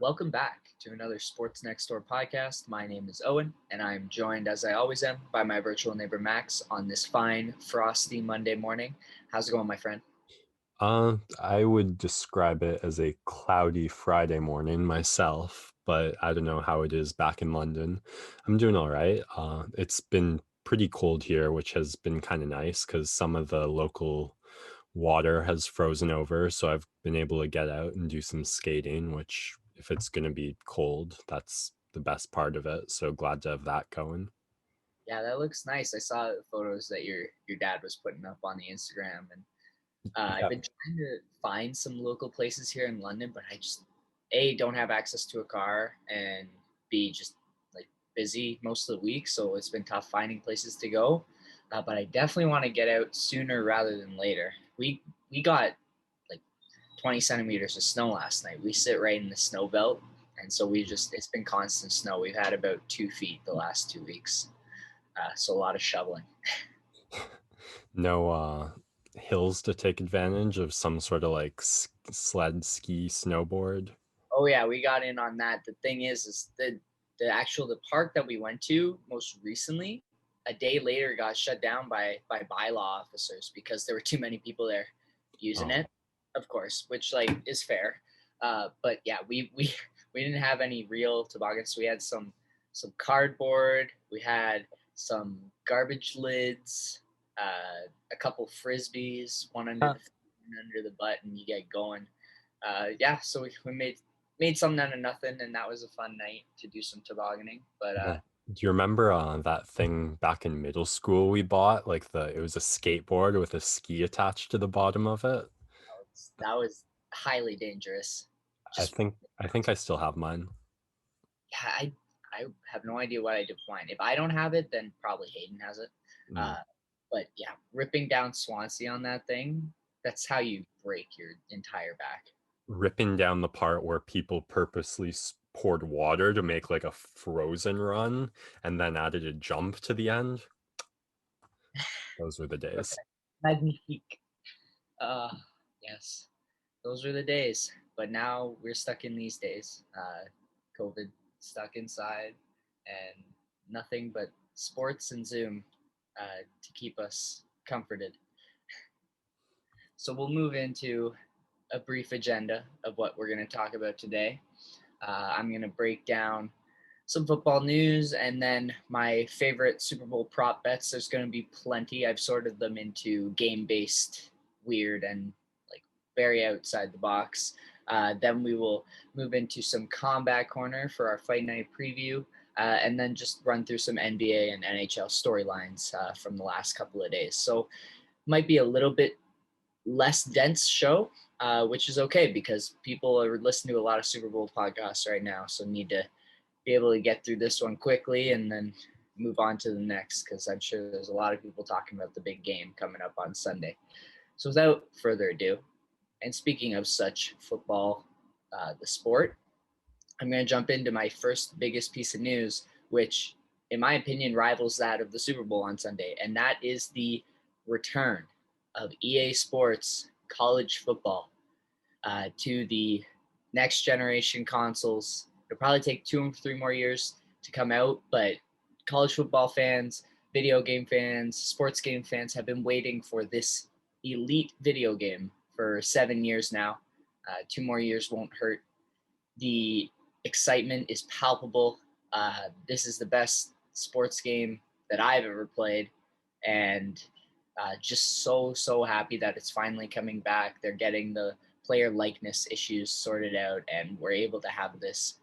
Welcome back to another Sports Next Door podcast. My name is Owen, and I'm joined, as I always am, by my virtual neighbor Max on this fine, frosty Monday morning. How's it going, my friend? I would describe it as a cloudy Friday morning myself, but I don't know how it is back in London. I'm doing all right. It's been pretty cold here, which has been kind of nice because some of the local water has frozen over, so I've been able to get out and do some skating, which if it's going to be cold, that's the best part of it. So glad to have that going. Yeah, that looks nice. I saw the photos that your dad was putting up on the Instagram, and I've Yeah. been trying to find some local places here in London, but I just A, don't have access to a car, and B, just like busy most of the week, so it's been tough finding places to go. But I definitely want to get out sooner rather than later. We got like 20 centimeters of snow last night. We sit right in the snow belt, and so it's been constant snow. We've had about 2 feet the last 2 weeks, so a lot of shoveling. No hills to take advantage of some sort of like sled, ski, snowboard. Oh yeah, we got in on that. The thing is the park that we went to most recently, a day later got shut down by bylaw officers because there were too many people there using Oh, it, of course, which like is fair. But yeah, we didn't have any real toboggans. We had some cardboard. We had some garbage lids, a couple frisbees, one under huh. the one under the butt, and you get going. Yeah, so we made something out of nothing, and that was a fun night to do some tobogganing. But Yeah. Do you remember that thing back in middle school we bought? Like it was a skateboard with a ski attached to the bottom of it. that was highly dangerous. I Just think I think I still have mine. yeah, I have no idea what I did find. If I don't have it, then probably Hayden has it. Mm. Uh, but yeah, ripping down Swansea on that thing, that's how you break your entire back. Ripping down the part where people purposely poured water to make like a frozen run and then added a jump to the end. Those were the days. Magnifique. Uh, yes, those were the days. But now we're stuck in these days. COVID stuck inside, and nothing but sports and Zoom to keep us comforted. So we'll move into a brief agenda of what we're going to talk about today. I'm going to break down some football news and then my favorite Super Bowl prop bets. There's going to be plenty. I've sorted them into game based, weird, and like very outside the box. Then we will move into some combat corner for our fight night preview. And then just run through some NBA and NHL storylines from the last couple of days. So, might be a little bit less dense show, which is okay because people are listening to a lot of Super Bowl podcasts right now. So, need to be able to get through this one quickly and then move on to the next because I'm sure there's a lot of people talking about the big game coming up on Sunday. So without further ado, and speaking of such football, the sport, I'm going to jump into my first biggest piece of news, which in my opinion rivals that of the Super Bowl on Sunday, and that is the return of EA Sports college football to the next generation consoles. It'll probably take 2 or 3 more years to come out, but college football fans, video game fans, sports game fans have been waiting for this elite video game for 7 years now. 2 more years won't hurt. The excitement is palpable. This is the best sports game that I've ever played, and just so happy that it's finally coming back. They're getting the player likeness issues sorted out, and we're able to have this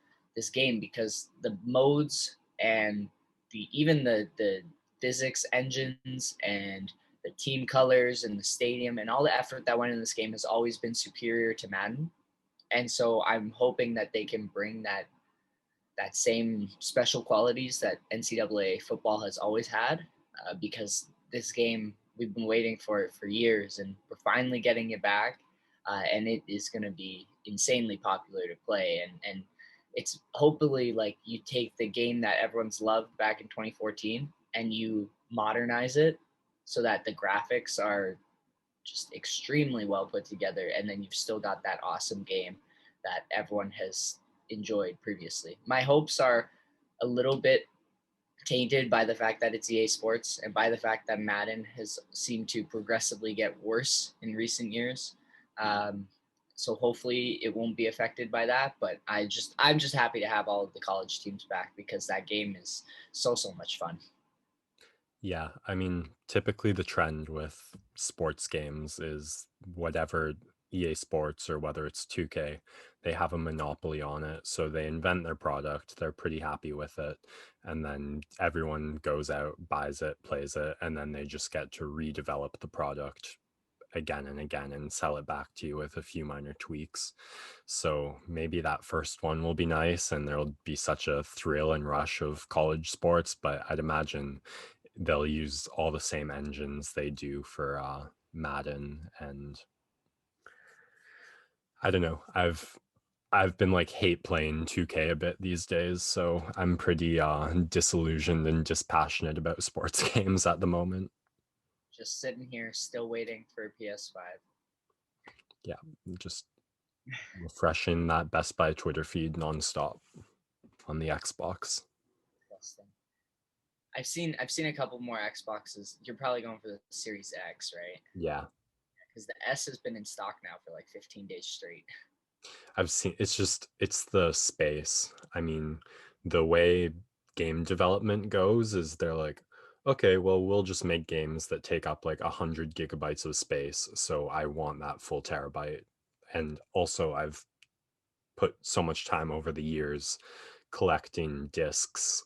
game because the modes and even the physics engines and the team colors and the stadium and all the effort that went in this game has always been superior to Madden. And so I'm hoping that they can bring that same special qualities that NCAA football has always had, because this game we've been waiting for it for years, and we're finally getting it back, and it is going to be insanely popular to play, and it's hopefully like you take the game that everyone's loved back in 2014 and you modernize it so that the graphics are just extremely well put together, and then you've still got that awesome game that everyone has enjoyed previously. My hopes are a little bit tainted by the fact that it's EA Sports and by the fact that Madden has seemed to progressively get worse in recent years. Um, so hopefully it won't be affected by that. But I'm just happy to have all of the college teams back because that game is so much fun. Yeah, I mean, typically the trend with sports games is whatever EA Sports or whether it's 2K, they have a monopoly on it. So they invent their product, they're pretty happy with it, and then everyone goes out, buys it, plays it, and then they just get to redevelop the product again and again and sell it back to you with a few minor tweaks. So maybe that first one will be nice and there'll be such a thrill and rush of college sports, but I'd imagine they'll use all the same engines they do for Madden. And I don't know. I've been like hate playing 2K a bit these days, so I'm pretty disillusioned and dispassionate about sports games at the moment. Just sitting here still waiting for a PS5. Yeah, just refreshing that Best Buy Twitter feed nonstop on the Xbox. I've seen a couple more Xboxes. You're probably going for the Series X, right? Yeah, Because the S has been in stock now for like 15 days straight. I've seen it's the space. I mean, the way game development goes is they're like, okay, well, we'll just make games that take up like 100 gigabytes of space. So I want that full terabyte. And also I've put so much time over the years collecting discs.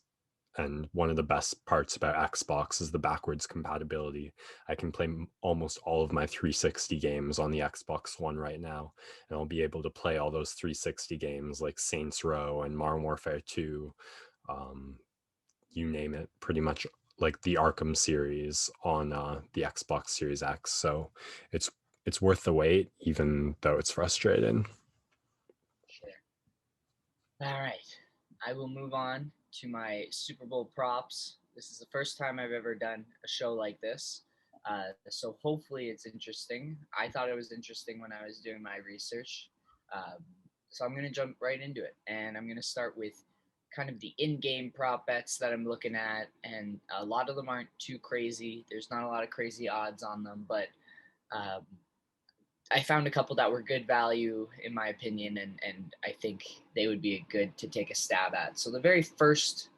And one of the best parts about Xbox is the backwards compatibility. I can play almost all of my 360 games on the Xbox One right now, and I'll be able to play all those 360 games like Saints Row and Modern Warfare 2, um, you name it, pretty much like the Arkham series on the Xbox Series X. So it's it's worth the wait, even though it's frustrating. Sure. All right. I will move on to my Super Bowl props. This is the first time I've ever done a show like this. So hopefully it's interesting. I thought it was interesting when I was doing my research. Um, so I'm going to jump right into it. And I'm going to start with kind of the in game prop bets that I'm looking at. And a lot of them aren't too crazy. There's not a lot of crazy odds on them, but um, I found a couple that were good value in my opinion, and I think they would be good to take a stab at. So the very first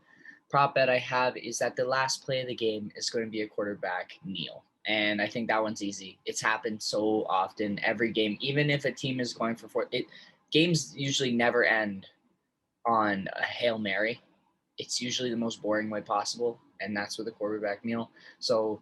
prop bet I have is that the last play of the game is going to be a quarterback kneel. And I think that one's easy. It's happened so often every game, even if a team is going for four. Games usually never end on a Hail Mary. It's usually the most boring way possible, and that's with a quarterback kneel. So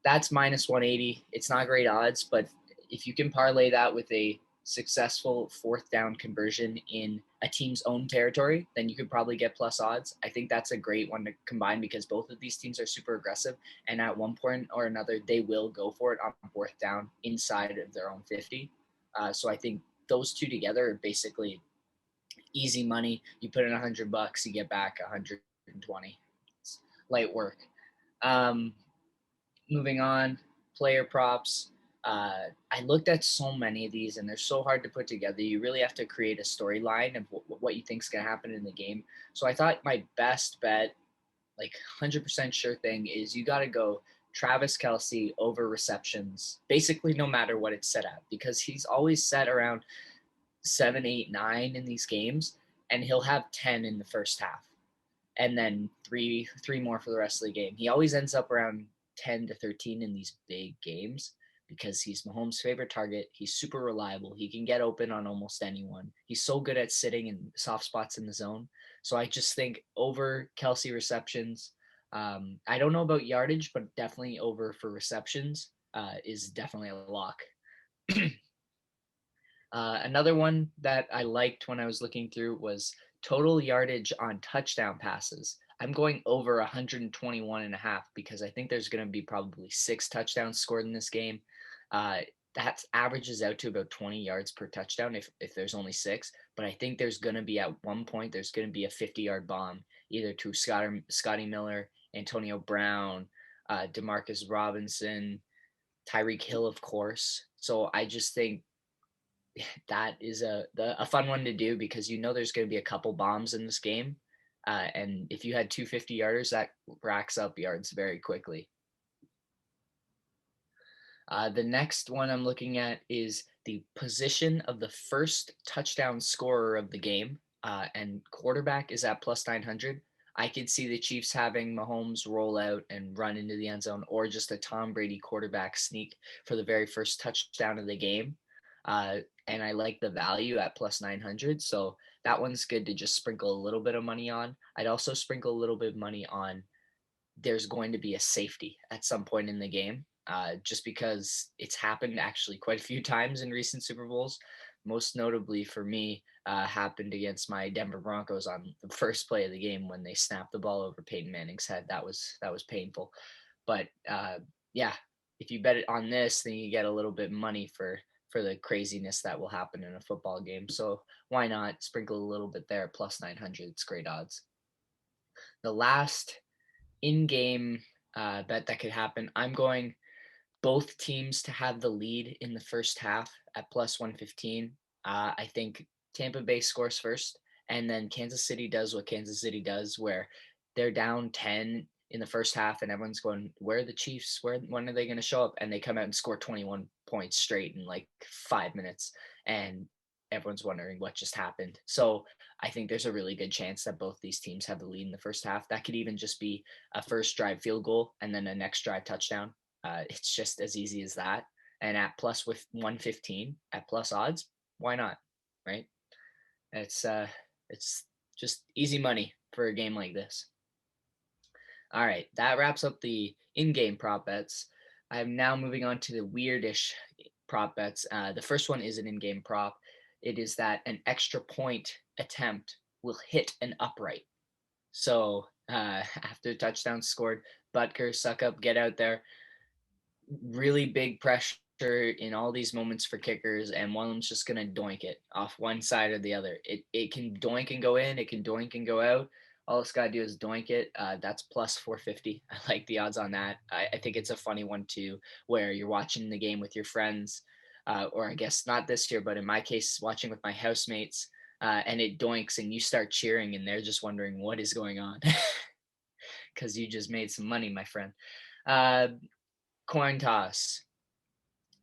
that's minus 180. It's not great odds, but if you can parlay that with a successful fourth down conversion in a team's own territory, then you could probably get plus odds. I think that's a great one to combine because both of these teams are super aggressive, and at one point or another, they will go for it on fourth down inside of their own 50. So I think those two together are basically easy money. You put in $100, you get back 120. It's light work. Um, Moving on, player props. I looked at so many of these, and they're so hard to put together. You really have to create a storyline of what you think is going to happen in the game. So I thought my best bet, like 100% sure thing, is you got to go Travis Kelsey over receptions, basically no matter what it's set at, because he's always set around 7, 8, 9 in these games, and he'll have 10 in the first half and then three more for the rest of the game. He always ends up around 10 to 13 in these big games because he's Mahomes' favorite target. He's super reliable. He can get open on almost anyone. He's so good at sitting in soft spots in the zone. So I just think over Kelsey receptions. I don't know about yardage, but definitely over for receptions is definitely a lock. Another one that I liked when I was looking through was total yardage on touchdown passes. I'm going over 121 and a half because I think there's going to be probably 6 touchdowns scored in this game. Uh, that averages out to about 20 yards per touchdown if there's only 6. But I think there's going to be at one point, there's going to be a 50-yard bomb either to Scotty Miller, Antonio Brown, Demarcus Robinson, Tyreek Hill, of course. So I just think that is a fun one to do because you know there's going to be a couple bombs in this game. And if you had 250 yarders, that racks up yards very quickly. The next one I'm looking at is the position of the first touchdown scorer of the game, and quarterback is at plus 900. I could see the Chiefs having Mahomes roll out and run into the end zone, or just a Tom Brady quarterback sneak for the very first touchdown of the game. And I like the value at plus 900. So that one's good to just sprinkle a little bit of money on. I'd also sprinkle a little bit of money on there's going to be a safety at some point in the game, just because it's happened actually quite a few times in recent Super Bowls. Most notably for me, happened against my Denver Broncos on the first play of the game when they snapped the ball over Peyton Manning's head. That was painful, but yeah, if you bet it on this, then you get a little bit of money for the craziness that will happen in a football game. So why not sprinkle a little bit there? Plus 900, it's great odds. The last in-game bet that could happen. I'm going both teams to have the lead in the first half at plus 115. I think Tampa Bay scores first, and then Kansas City does what Kansas City does, where they're down 10 in the first half, and everyone's going, "Where are the Chiefs? When are they going to show up?" And they come out and score 21 points straight in like 5 minutes, and everyone's wondering what just happened. So I think there's a really good chance that both these teams have the lead in the first half. That could even just be a first drive field goal and then a next drive touchdown. It's just as easy as that. And at plus with 115 at plus odds, why not? Right? It's just easy money for a game like this. All right, that wraps up the in-game prop bets. I'm now moving on to the weirdish prop bets. The first one is an in-game prop. It is that an extra point attempt will hit an upright. So after a touchdown scored, Butker, suck up, get out there. Really big pressure in all these moments for kickers, and one of them's just gonna doink it off one side or the other. It can doink and go in, it can doink and go out. All it's gotta do is doink it. That's plus 450. I like the odds on that. I think it's a funny one too, where you're watching the game with your friends, or I guess not this year, but in my case, watching with my housemates, and it doinks and you start cheering and they're just wondering what is going on because you just made some money, my friend. Uh, Coin toss.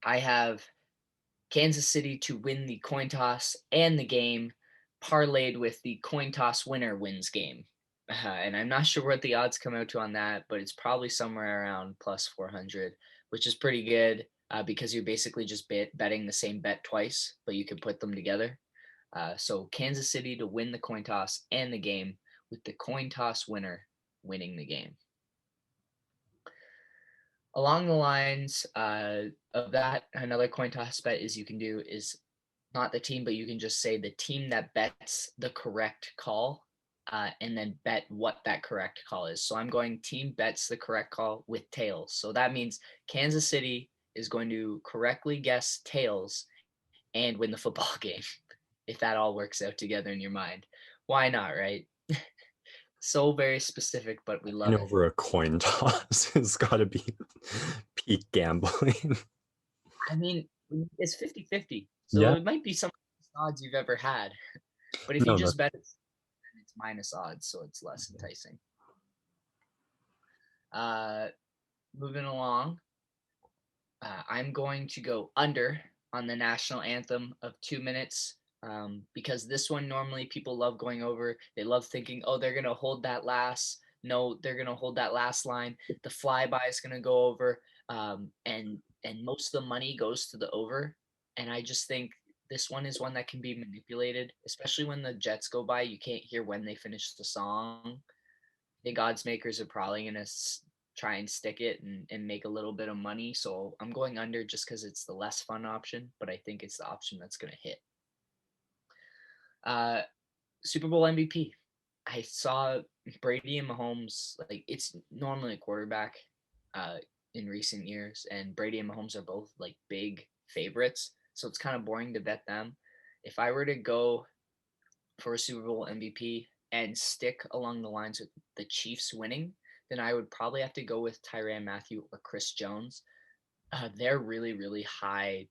I have Kansas City to win the coin toss and the game, parlayed with the coin toss winner wins game. And I'm not sure what the odds come out to on that, but it's probably somewhere around plus 400, which is pretty good because you're basically just betting the same bet twice, but you can put them together. So Kansas City to win the coin toss and the game, with the coin toss winner winning the game. Along the lines of that, another coin toss bet is you can do is not the team, but you can just say the team that bets the correct call, and then bet what that correct call is. So I'm going team bets the correct call with tails. So that means Kansas City is going to correctly guess tails and win the football game. If that all works out together in your mind, why not, right? So very specific, but we love it. Over a coin toss has got to be peak gambling. I mean, it's 50-50, so Yeah. it might be some of the best odds you've ever had. But if you No, just bet it, it's minus odds, so it's less enticing. Moving along, I'm going to go under on the national anthem of 2 minutes, because this one normally people love going over. They love thinking, oh, they're going to hold that last. No, they're going to hold that last line. The flyby is going to go over, and most of the money goes to the over. And I just think this one is one that can be manipulated, especially when the Jets go by. You can't hear when they finish the song. I think odds makers are probably going to try and stick it and make a little bit of money. So I'm going under just because it's the less fun option, but I think it's the option that's going to hit. Super Bowl MVP. I saw Brady and Mahomes. Like, it's normally a quarterback in recent years, and Brady and Mahomes are both like big favorites. So it's kind of boring to bet them. If I were to go for a Super Bowl MVP and stick along the lines with the Chiefs winning, then I would probably have to go with Tyrann Mathieu or Chris Jones. They're really, really high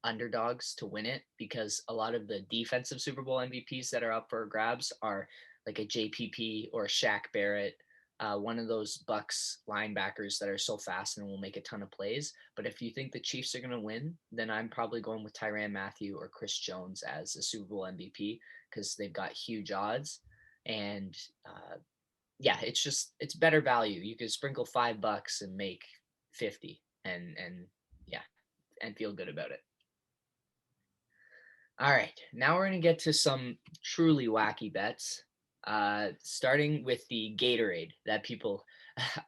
underdogs to win it, because a lot of the defensive Super Bowl MVPs that are up for grabs are like a JPP or a Shaq Barrett, one of those Bucks linebackers that are so fast and will make a ton of plays. But if you think the Chiefs are going to win, then I'm probably going with Tyrann Mathieu or Chris Jones as a Super Bowl MVP, because they've got huge odds. And yeah, it's better value. You could sprinkle $5 and make 50, and yeah, and feel good about it. All right, now we're gonna get to some truly wacky bets. Starting with the Gatorade that people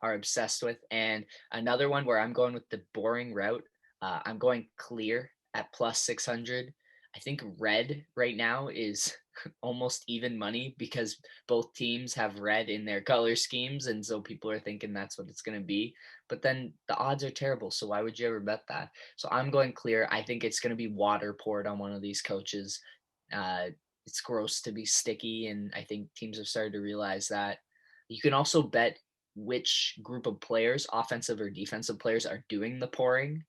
are obsessed with, and another one where I'm going with the boring route. I'm going clear at plus 600. I think red right now is almost even money because both teams have red in their color schemes, and so people are thinking that's what it's going to be. But then the odds are terrible, so why would you ever bet that? So I'm going clear. I think it's going to be water poured on one of these coaches. Uh, it's gross to be sticky, and I think teams have started to realize that. You can also bet which group of players, offensive or defensive players, are doing the pouring.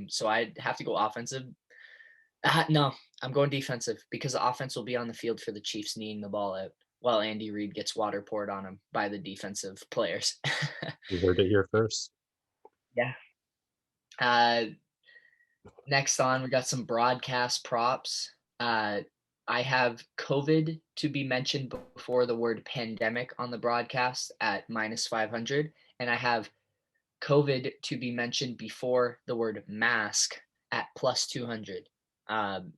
So I'd have to go offensive. No, I'm going defensive because the offense will be on the field for the Chiefs kneeing the ball out while Andy Reid gets water poured on him by the defensive players. You heard it here first. Yeah. Uh, Next on, we got some broadcast props. I have COVID to be mentioned before the word pandemic on the broadcast at minus 500. And I have COVID to be mentioned before the word mask at plus 200.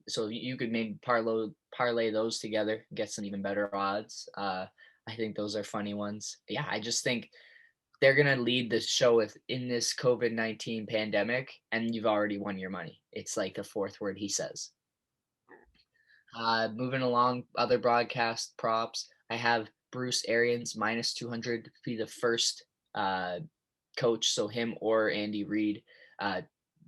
So you could maybe parlay those together, get some even better odds. I think those are funny ones. Yeah, I just think they're going to lead the show with in this COVID-19 pandemic, and you've already won your money. It's like the fourth word he says. Moving along, other broadcast props. I have Bruce Arians minus 200 to be the first coach, so him or Andy Reid,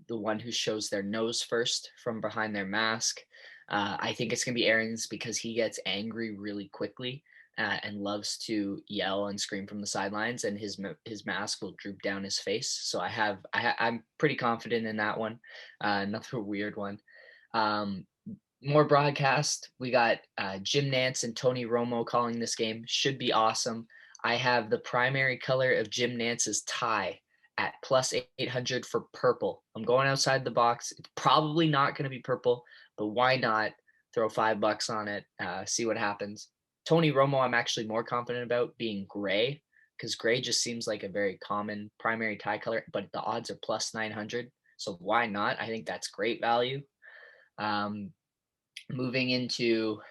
the one who shows their nose first from behind their mask. I think it's going to be Arians because he gets angry really quickly and loves to yell and scream from the sidelines, and his mask will droop down his face. So I'm pretty confident in that one. Another weird one. More broadcast. We got Jim Nantz and Tony Romo calling this game. Should be awesome. I have the primary color of Jim Nantz's tie at plus 800 for purple. I'm going outside the box. It's probably not going to be purple, but why not throw $5 on it, see what happens. Tony Romo, I'm actually more confident about being gray because gray just seems like a very common primary tie color, but the odds are plus 900. So why not? I think that's great value. Moving into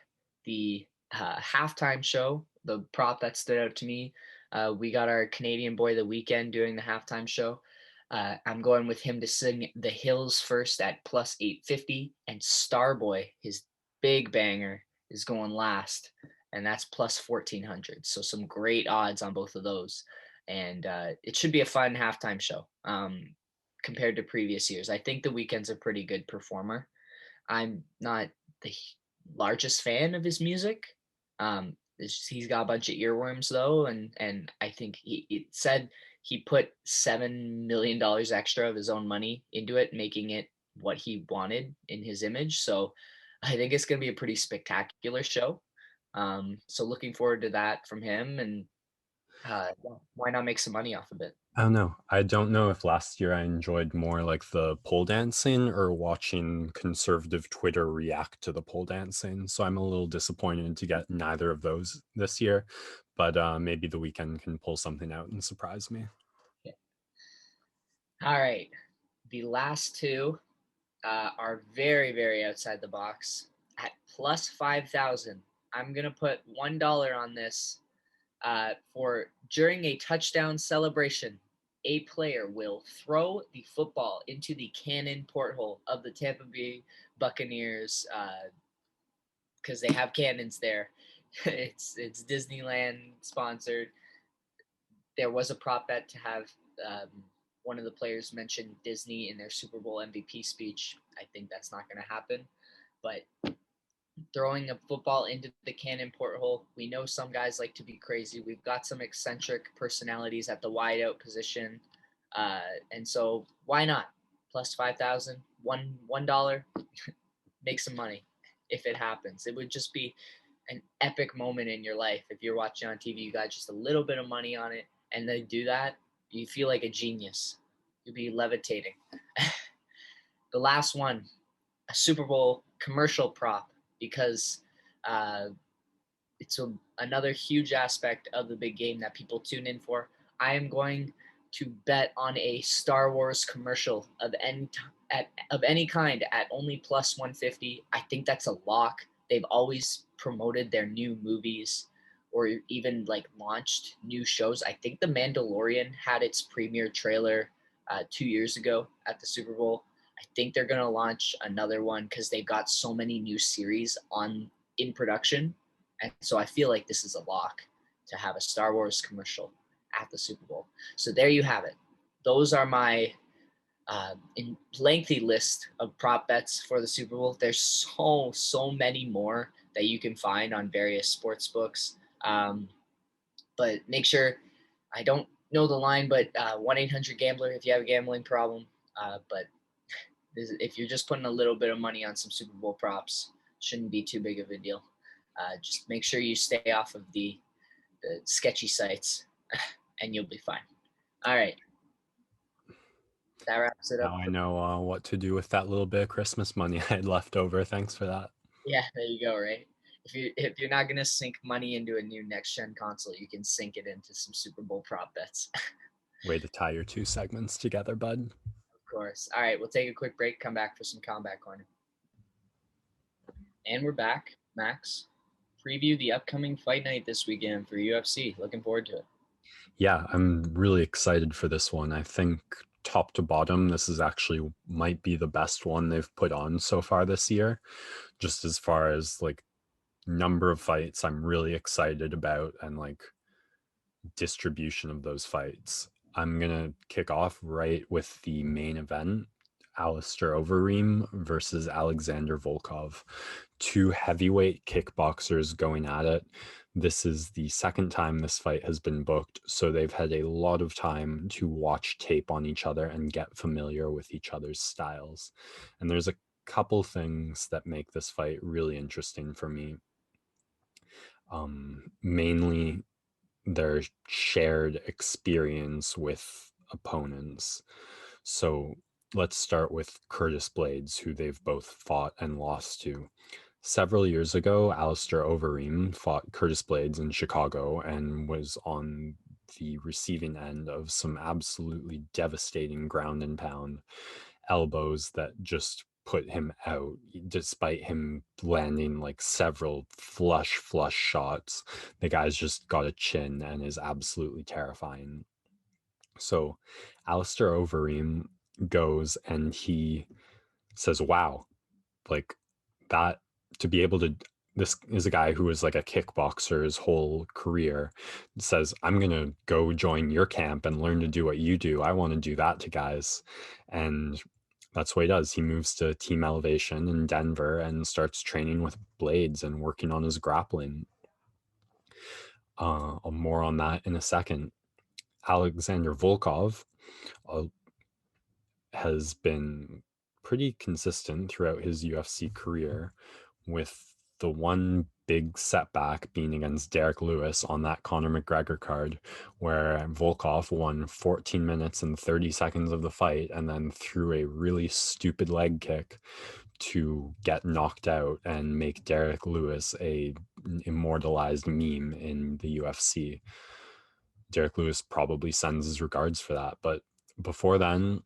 the halftime show, the prop that stood out to me, we got our Canadian boy The Weekend doing the halftime show. I'm going with him to sing The Hills first at plus 850, and Starboy, his big banger, is going last, and that's plus 1400. So some great odds on both of those, and it should be a fun halftime show compared to previous years. I think The Weeknd's a pretty good performer. I'm not the largest fan of his music. He's got a bunch of earworms though, and I think it said he put $7 million extra of his own money into it, making it what he wanted in his image. So I think it's going to be a pretty spectacular show. So looking forward to that from him, and why not make some money off of it? I don't know. I don't know if last year I enjoyed more like the pole dancing or watching conservative Twitter react to the pole dancing. So I'm a little disappointed to get neither of those this year, but maybe The Weekend can pull something out and surprise me. Yeah. All right, the last two are very, very outside the box at plus 5,000. I'm going to put $1 on this for during a touchdown celebration. A player will throw the football into the cannon porthole of the Tampa Bay Buccaneers because they have cannons there. It's Disneyland sponsored. There was a prop bet to have um, one of the players mention Disney in their Super Bowl MVP speech. I think that's not going to happen. But throwing a football into the cannon porthole, we know some guys like to be crazy. We've got some eccentric personalities at the wideout position. And so why not? Plus 5,000. $1, make some money if it happens. It would just be an epic moment in your life if you're watching on TV. You got just a little bit of money on it, and they do that. You feel like a genius. You'll be levitating. The last one, a Super Bowl commercial prop, because it's another huge aspect of the big game that people tune in for. I am going to bet on a Star Wars commercial of any kind at only plus 150. I think that's a lock. They've always promoted their new movies or even like launched new shows. I think The Mandalorian had its premiere trailer 2 years ago at the Super Bowl. I think they're going to launch another one because they've got so many new series in production. And so I feel like this is a lock to have a Star Wars commercial at the Super Bowl. So there you have it. Those are my lengthy list of prop bets for the Super Bowl. There's so many more that you can find on various sports books. But make sure, I don't know the line, but 1-800-GAMBLER if you have a gambling problem. But if you're just putting a little bit of money on some Super Bowl props, shouldn't be too big of a deal. Just make sure you stay off of the sketchy sites and you'll be fine. All right. That wraps it up. Now I know what to do with that little bit of Christmas money I had left over. Thanks for that. Yeah, there you go, right? If you're not gonna sink money into a new next gen console, you can sink it into some Super Bowl prop bets. Way to tie your two segments together, bud. Of course. All right, we'll take a quick break, come back for some Combat Corner. And we're back, Max. Preview the upcoming fight night this weekend for UFC. Looking forward to it. Yeah, I'm really excited for this one. I think top to bottom, this is actually might be the best one they've put on so far this year. Just as far as like number of fights I'm really excited about and like distribution of those fights. I'm gonna kick off right with the main event. Alistair Overeem versus Alexander Volkov. Two heavyweight kickboxers going at it. This is the second time this fight has been booked, so they've had a lot of time to watch tape on each other and get familiar with each other's styles. And there's a couple things that make this fight really interesting for me. Mainly their shared experience with opponents. So let's start with Curtis Blades, who they've both fought and lost to. Several years ago, Alistair Overeem fought Curtis Blades in Chicago and was on the receiving end of some absolutely devastating ground and pound elbows that just put him out, despite him landing like several flush shots. The guy's just got a chin and is absolutely terrifying. So Alistair Overeem goes and he says, wow, like that, to be able to, this is a guy who was like a kickboxer his whole career, says, I'm going to go join your camp and learn to do what you do. I want to do that to guys. And that's what he does. He moves to Team Elevation in Denver and starts training with Blades and working on his grappling. More on that in a second. Alexander Volkov has been pretty consistent throughout his UFC career, with the one big setback being against Derek Lewis on that Conor McGregor card, where Volkov won 14 minutes and 30 seconds of the fight and then threw a really stupid leg kick to get knocked out and make Derek Lewis a immortalized meme in the UFC. Derek Lewis probably sends his regards for that. But before then,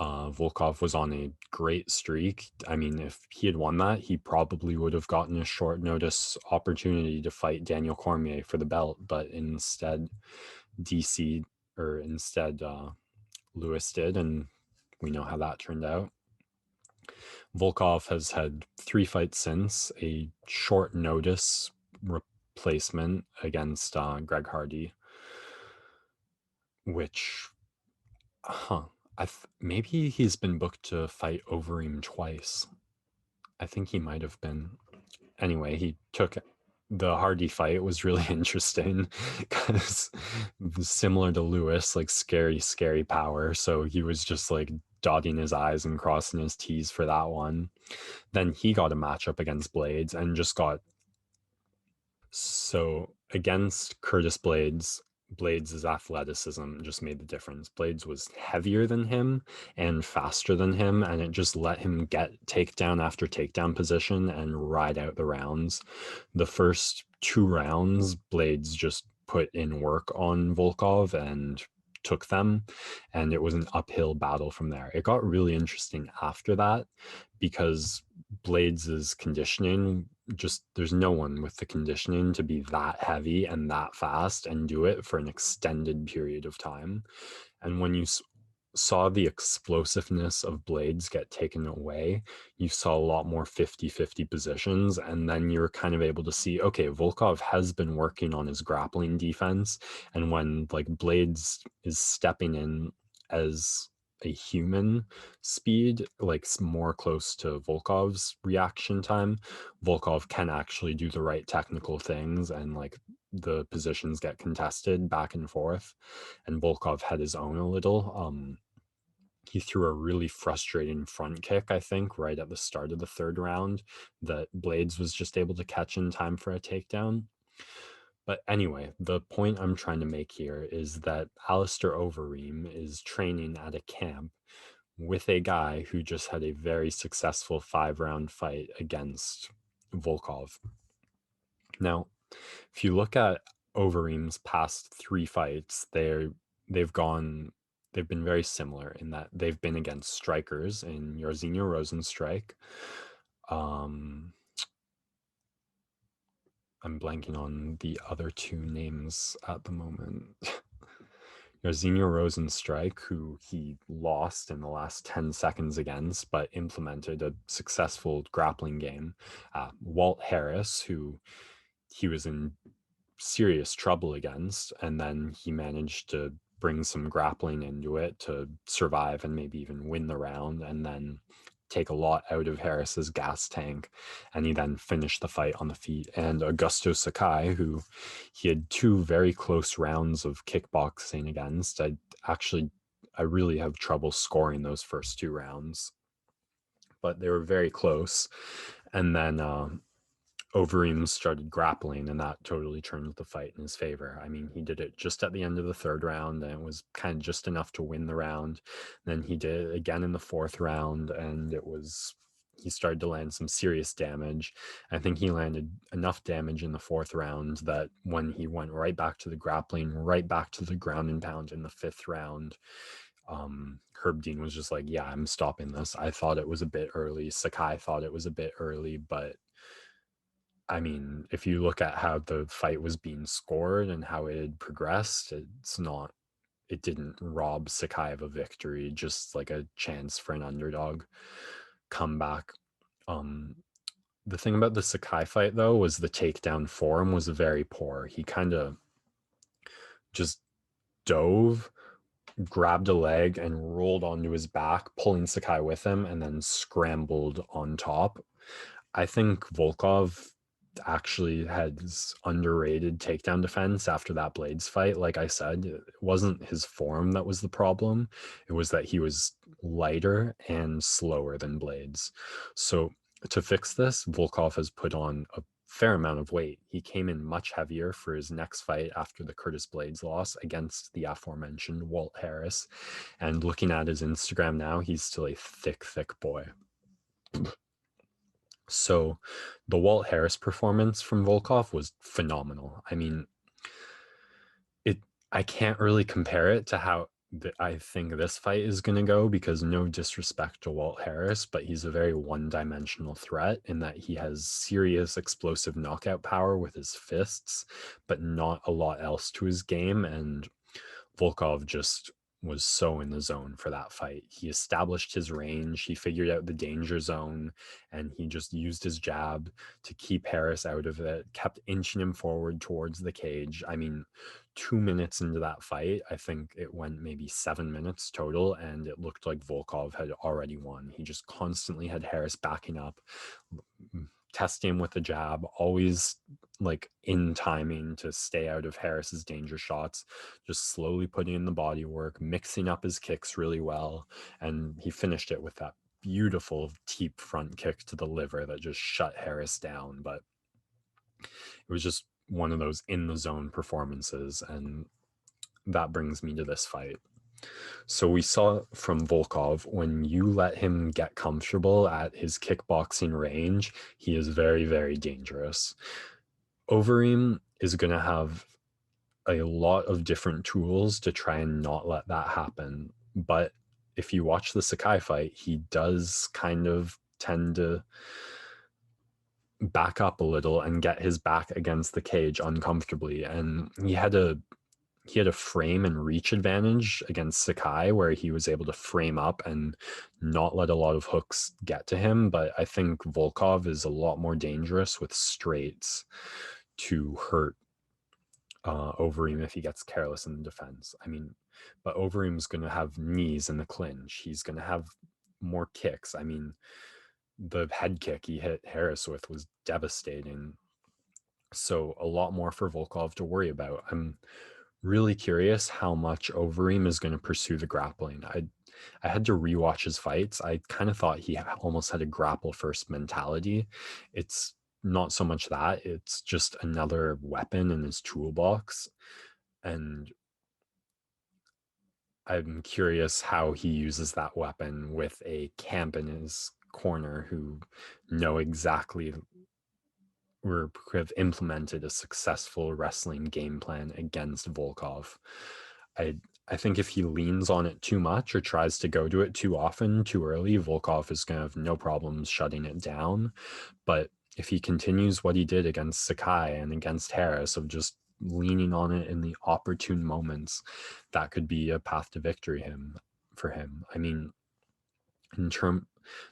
Volkov was on a great streak. I mean, if he had won that, he probably would have gotten a short notice opportunity to fight Daniel Cormier for the belt. But instead, Lewis did, and we know how that turned out. Volkov has had 3 fights since, a short notice replacement against Greg Hardy, which, maybe he's been booked to fight Overeem twice. I think he might have been. Anyway, he took the Hardy fight was really interesting because similar to Lewis, like scary power. So he was just like dotting his I's and crossing his T's for that one. Then he got a matchup against Blades and just got so against Curtis Blades. Blades' athleticism just made the difference. Blades was heavier than him and faster than him, and it just let him get takedown after takedown position and ride out the rounds. The first 2 rounds, Blades just put in work on Volkov and took them, and it was an uphill battle from there. It got really interesting after that because Blades' conditioning, just there's no one with the conditioning to be that heavy and that fast and do it for an extended period of time. And when you saw the explosiveness of Blades get taken away, you saw a lot more 50-50 positions. And then you're kind of able to see, okay, Volkov has been working on his grappling defense. And when like Blades is stepping in as a human speed, like more close to Volkov's reaction time, Volkov can actually do the right technical things and like the positions get contested back and forth. And Volkov had his own a little. He threw a really frustrating front kick, I think, right at the start of the 3rd round that Blades was just able to catch in time for a takedown. But anyway, the point I'm trying to make here is that Alistair Overeem is training at a camp with a guy who just had a very successful 5-round fight against Volkov. Now, if you look at Overeem's past 3 fights, they've been very similar in that they've been against strikers in Jairzinho Rosenstrike. I'm blanking on the other 2 names at the moment. Jairzinho Rosenstrike, who he lost in the last 10 seconds against, but implemented a successful grappling game. Walt Harris, who he was in serious trouble against, and then he managed to bring some grappling into it to survive and maybe even win the round, and then take a lot out of Harris's gas tank, and he then finished the fight on the feet. And Augusto Sakai, who he had 2 very close rounds of kickboxing against. I really have trouble scoring those first 2 rounds, but they were very close. And then Overeem started grappling, and that totally turned the fight in his favor. I mean, he did it just at the end of the 3rd round, and it was kind of just enough to win the round. Then he did it again in the 4th round, and he started to land some serious damage. I think he landed enough damage in the 4th round that when he went right back to the grappling, right back to the ground and pound in the 5th round, Herb Dean was just like, yeah, I'm stopping this. I thought it was a bit early. Sakai thought it was a bit early, but I mean, if you look at how the fight was being scored and how it had progressed, it didn't rob Sakai of a victory, just like a chance for an underdog comeback. The thing about the Sakai fight, though, was the takedown form was very poor. He kind of just dove, grabbed a leg, and rolled onto his back, pulling Sakai with him, and then scrambled on top. I think Volkov actually has underrated takedown defense after that Blades fight. Like I said, it wasn't his form that was the problem. It was that he was lighter and slower than Blades. So to fix this, Volkov has put on a fair amount of weight. He came in much heavier for his next fight after the Curtis Blades loss against the aforementioned Walt Harris. And looking at his Instagram now, he's still a thick boy. So the Walt Harris performance from Volkov was phenomenal. I mean, I can't really compare it to how I think this fight is going to go, because no disrespect to Walt Harris, but he's a very one-dimensional threat in that he has serious explosive knockout power with his fists, but not a lot else to his game. And Volkov just was so in the zone for that fight. He established his range, he figured out the danger zone, and he just used his jab to keep Harris out of it, kept inching him forward towards the cage. I mean, 2 minutes into that fight, I think it went maybe 7 minutes total, and it looked like Volkov had already won. He just constantly had Harris backing up, testing him with the jab, always like in timing to stay out of Harris's danger shots, just slowly putting in the body work, mixing up his kicks really well. And he finished it with that beautiful deep front kick to the liver that just shut Harris down. But it was just one of those in the zone performances. And that brings me to this fight. So we saw from Volkov, when you let him get comfortable at his kickboxing range, he is very, very dangerous. Overeem is going to have a lot of different tools to try and not let that happen. But if you watch the Sakai fight, he does kind of tend to back up a little and get his back against the cage uncomfortably. And he had a frame and reach advantage against Sakai, where he was able to frame up and not let a lot of hooks get to him. But I think Volkov is a lot more dangerous with straights to hurt Overeem if he gets careless in the defense. I mean, but Overeem's going to have knees in the clinch. He's going to have more kicks. I mean, the head kick he hit Harris with was devastating. So a lot more for Volkov to worry about. I'm really curious how much Overeem is going to pursue the grappling. I had to rewatch his fights. I kind of thought he almost had a grapple first mentality. It's not so much that, it's just another weapon in his toolbox. And I'm curious how he uses that weapon with a camp in his corner who know exactly or have implemented a successful wrestling game plan against Volkov. I think if he leans on it too much or tries to go to it too often, too early, Volkov is going to have no problems shutting it down. But if he continues what he did against Sakai and against Harris of just leaning on it in the opportune moments, that could be a path to victory for him. I mean, in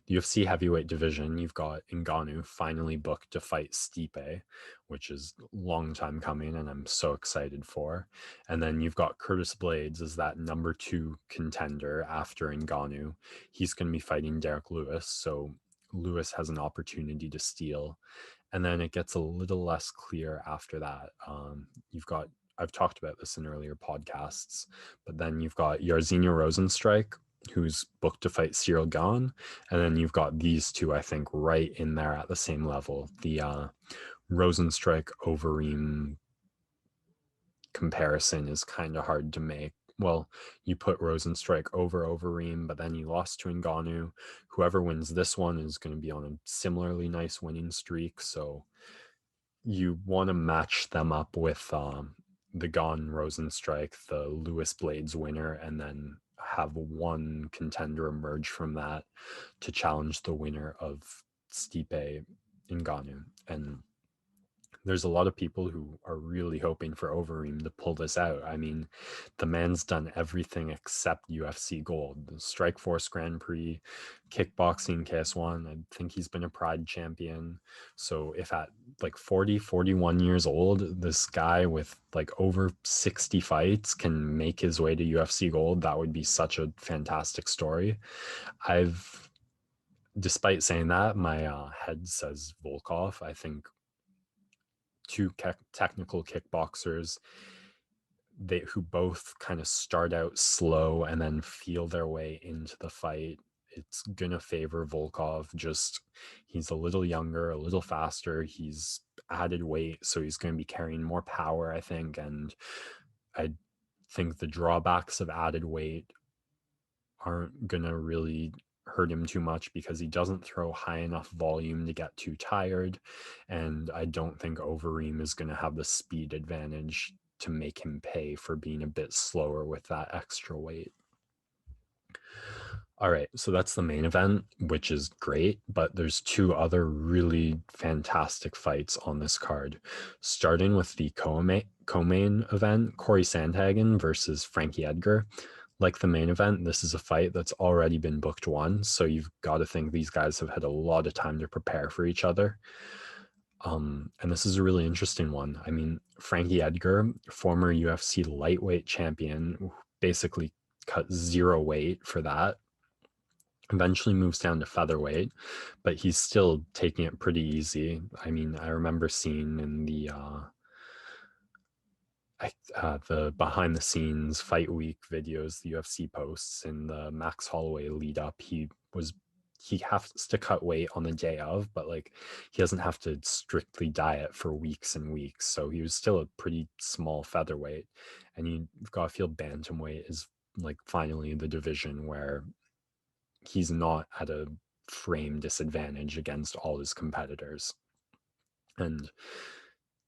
the UFC heavyweight division, you've got Ngannou finally booked to fight Stipe, which is a long time coming, and I'm so excited for. And then you've got Curtis Blades as that number 2 contender after Ngannou. He's going to be fighting Derek Lewis, so Lewis has an opportunity to steal. And then it gets a little less clear after that. I've talked about this in earlier podcasts, but then you've got Jairzinho Rosenstrike, who's booked to fight Cyril Gane, and then you've got these two, I think, right in there at the same level. The Rosenstrike Overeem comparison is kind of hard to make. Well, you put Rosenstrike over Overeem, but then he lost to Ngannou. Whoever wins this one is going to be on a similarly nice winning streak, so you want to match them up with the Gane Rosenstrike, the Lewis Blades winner, and then have one contender emerge from that to challenge the winner of Stipe Ngannou. And there's a lot of people who are really hoping for Overeem to pull this out. I mean, the man's done everything except UFC gold. The Strikeforce Grand Prix, kickboxing KS1, I think he's been a Pride champion. So if at like 40, 41 years old, this guy with like over 60 fights can make his way to UFC gold, that would be such a fantastic story. Despite saying that, my head says Volkov. I think two technical kickboxers who both kind of start out slow and then feel their way into the fight. It's gonna favor Volkov. Just he's a little younger, a little faster. He's added weight, so he's going to be carrying more power, I think. And I think the drawbacks of added weight aren't gonna really hurt him too much because he doesn't throw high enough volume to get too tired, and I don't think Overeem is going to have the speed advantage to make him pay for being a bit slower with that extra weight. All right, so that's the main event, which is great, but there's two other really fantastic fights on this card, starting with the co-main event, Corey Sandhagen versus Frankie Edgar. Like the main event, this is a fight that's already been booked once, so you've got to think these guys have had a lot of time to prepare for each other. And this is a really interesting one. I mean, Frankie Edgar, former UFC lightweight champion, basically cut zero weight for that. Eventually moves down to featherweight, but he's still taking it pretty easy. I mean, I remember seeing in the behind the scenes fight week videos the UFC posts in the Max Holloway lead up. He has to cut weight on the day of, but like he doesn't have to strictly diet for weeks and weeks. So he was still a pretty small featherweight, and you've got to feel bantamweight is like finally the division where he's not at a frame disadvantage against all his competitors. And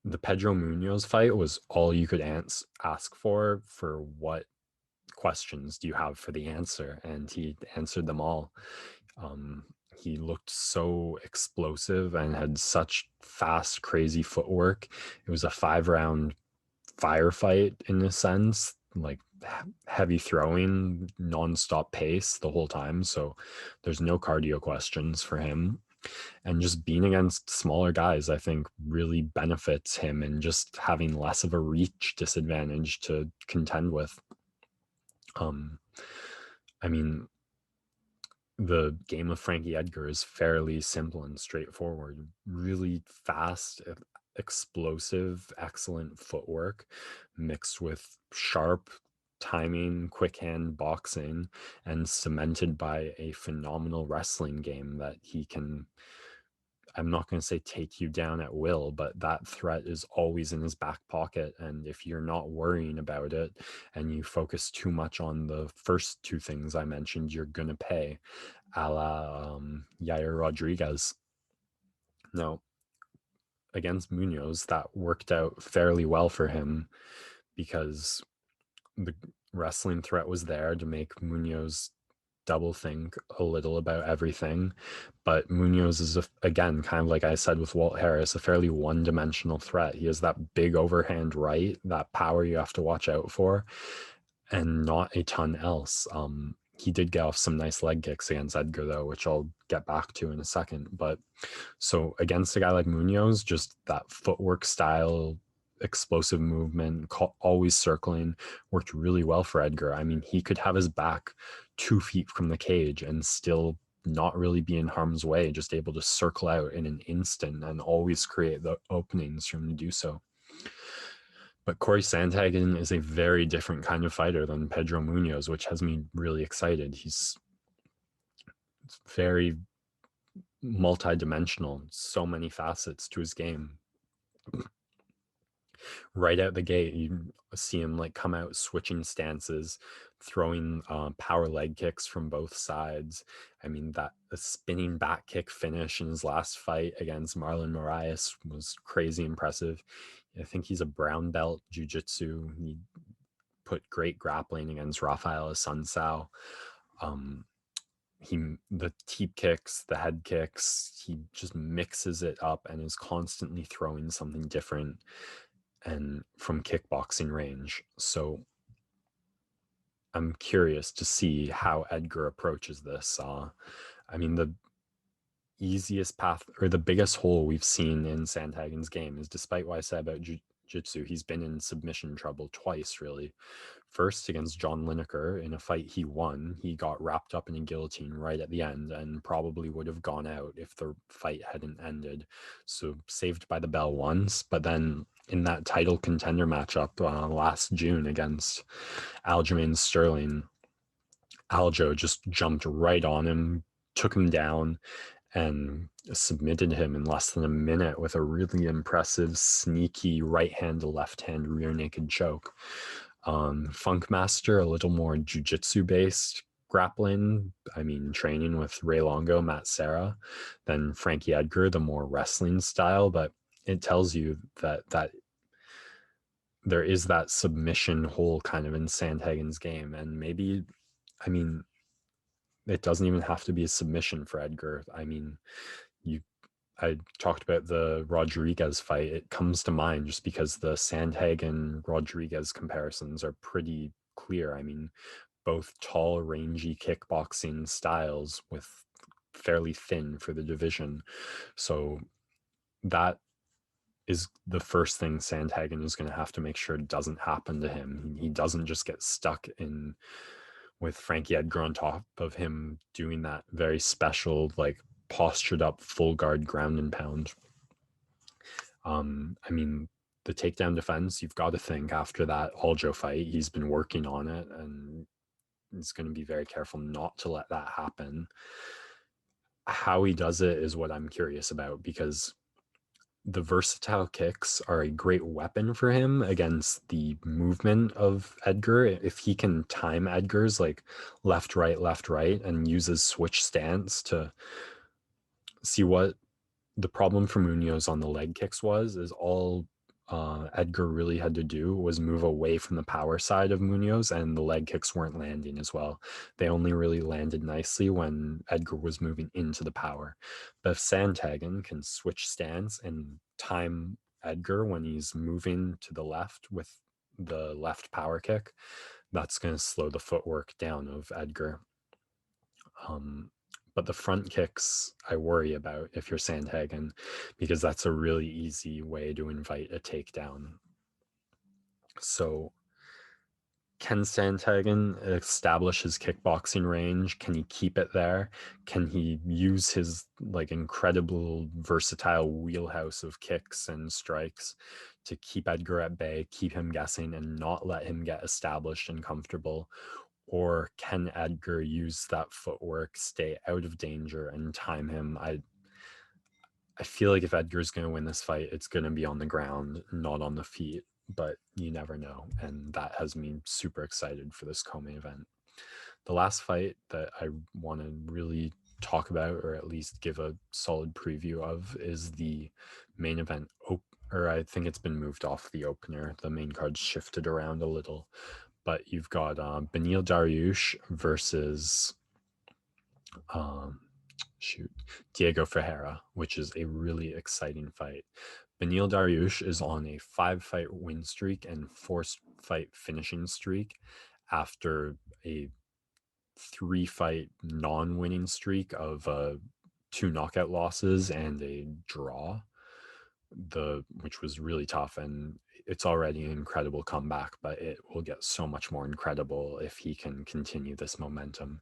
the Pedro Munoz fight was all you could ask for what questions do you have for the answer, and he answered them all. He looked so explosive and had such fast, crazy footwork. It was a 5-round firefight in a sense, like heavy throwing, non-stop pace the whole time. So there's no cardio questions for him. And just being against smaller guys, I think, really benefits him in just having less of a reach disadvantage to contend with. I mean, the game of Frankie Edgar is fairly simple and straightforward. Really fast, explosive, excellent footwork mixed with sharp timing, quick hand boxing, and cemented by a phenomenal wrestling game that he can, I'm not going to say take you down at will, but that threat is always in his back pocket. And if you're not worrying about it and you focus too much on the first two things I mentioned, you're going to pay, a la Yair Rodriguez. Now, against Munoz, that worked out fairly well for him because the wrestling threat was there to make Munoz double think a little about everything. But Munoz is, again, kind of like I said with Walt Harris, a fairly one-dimensional threat. He has that big overhand right, that power you have to watch out for, and not a ton else. He did get off some nice leg kicks against Edgar, though, which I'll get back to in a second. But so against a guy like Munoz, just that footwork style, explosive movement, always circling, worked really well for Edgar. I mean, he could have his back 2 feet from the cage and still not really be in harm's way, just able to circle out in an instant and always create the openings for him to do so. But Corey Sandhagen is a very different kind of fighter than Pedro Munoz, which has me really excited. He's very multi-dimensional, so many facets to his game. Right out the gate, you see him like come out switching stances, throwing power leg kicks from both sides. I mean, that a spinning back kick finish in his last fight against Marlon Moraes was crazy impressive. I think he's a brown belt jiu-jitsu. He put great grappling against Rafael Assunção. The teep kicks, the head kicks, he just mixes it up and is constantly throwing something different and from kickboxing range. So I'm curious to see how Edgar approaches this. I mean, the easiest path or the biggest hole we've seen in Sandhagen's game is, despite what I said about jiu-jitsu, he's been in submission trouble twice, really. First, against John Lineker in a fight he won. He got wrapped up in a guillotine right at the end and probably would have gone out if the fight hadn't ended. So saved by the bell once. But then in that title contender matchup last June against Aljamain Sterling, Aljo just jumped right on him, took him down, and submitted him in less than a minute with a really impressive, sneaky right hand to left hand rear naked choke. Funkmaster, a little more jiu-jitsu based grappling. I mean, training with Ray Longo, Matt Serra, then Frankie Edgar, the more wrestling style. But it tells you that there is that submission hole kind of in Sandhagen's game. And maybe, I mean, it doesn't even have to be a submission for Edgar. I mean, I talked about the Rodriguez fight. It comes to mind just because the Sandhagen Rodriguez comparisons are pretty clear. I mean, both tall, rangy kickboxing styles with fairly thin for the division. So that is the first thing Sandhagen is going to have to make sure doesn't happen to him. He doesn't just get stuck in with Frankie Edgar on top of him doing that very special, like postured up full guard ground and pound. I mean, the takedown defense, you've got to think after that Aljo fight, he's been working on it and he's going to be very careful not to let that happen. How he does it is what I'm curious about, because the versatile kicks are a great weapon for him against the movement of Edgar. If he can time Edgar's like left, right, and uses switch stance to see what the problem for Munoz on the leg kicks is all Edgar really had to do was move away from the power side of Munoz, and the leg kicks weren't landing as well. They only really landed nicely when Edgar was moving into the power. But if Sandhagen can switch stance and time Edgar when he's moving to the left with the left power kick, that's going to slow the footwork down of Edgar. But the front kicks I worry about if you're Sandhagen, because that's a really easy way to invite a takedown. So can Sandhagen establish his kickboxing range? Can he keep it there? Can he use his like incredible versatile wheelhouse of kicks and strikes to keep Edgar at bay, keep him guessing, and not let him get established and comfortable? Or can Edgar use that footwork, stay out of danger, and time him? I feel like if Edgar's going to win this fight, it's going to be on the ground, not on the feet. But you never know, and that has me super excited for this co-main event. The last fight that I want to really talk about, or at least give a solid preview of, is the main event. Or I think it's been moved off the opener. The main card's shifted around a little. But you've got Beneil Dariush versus Diego Ferreira, which is a really exciting fight. Beneil Dariush is on a 5-fight win streak and 4-fight finishing streak after a 3-fight non-winning streak of 2 knockout losses and a draw, which was really tough. And it's already an incredible comeback, but it will get so much more incredible if he can continue this momentum.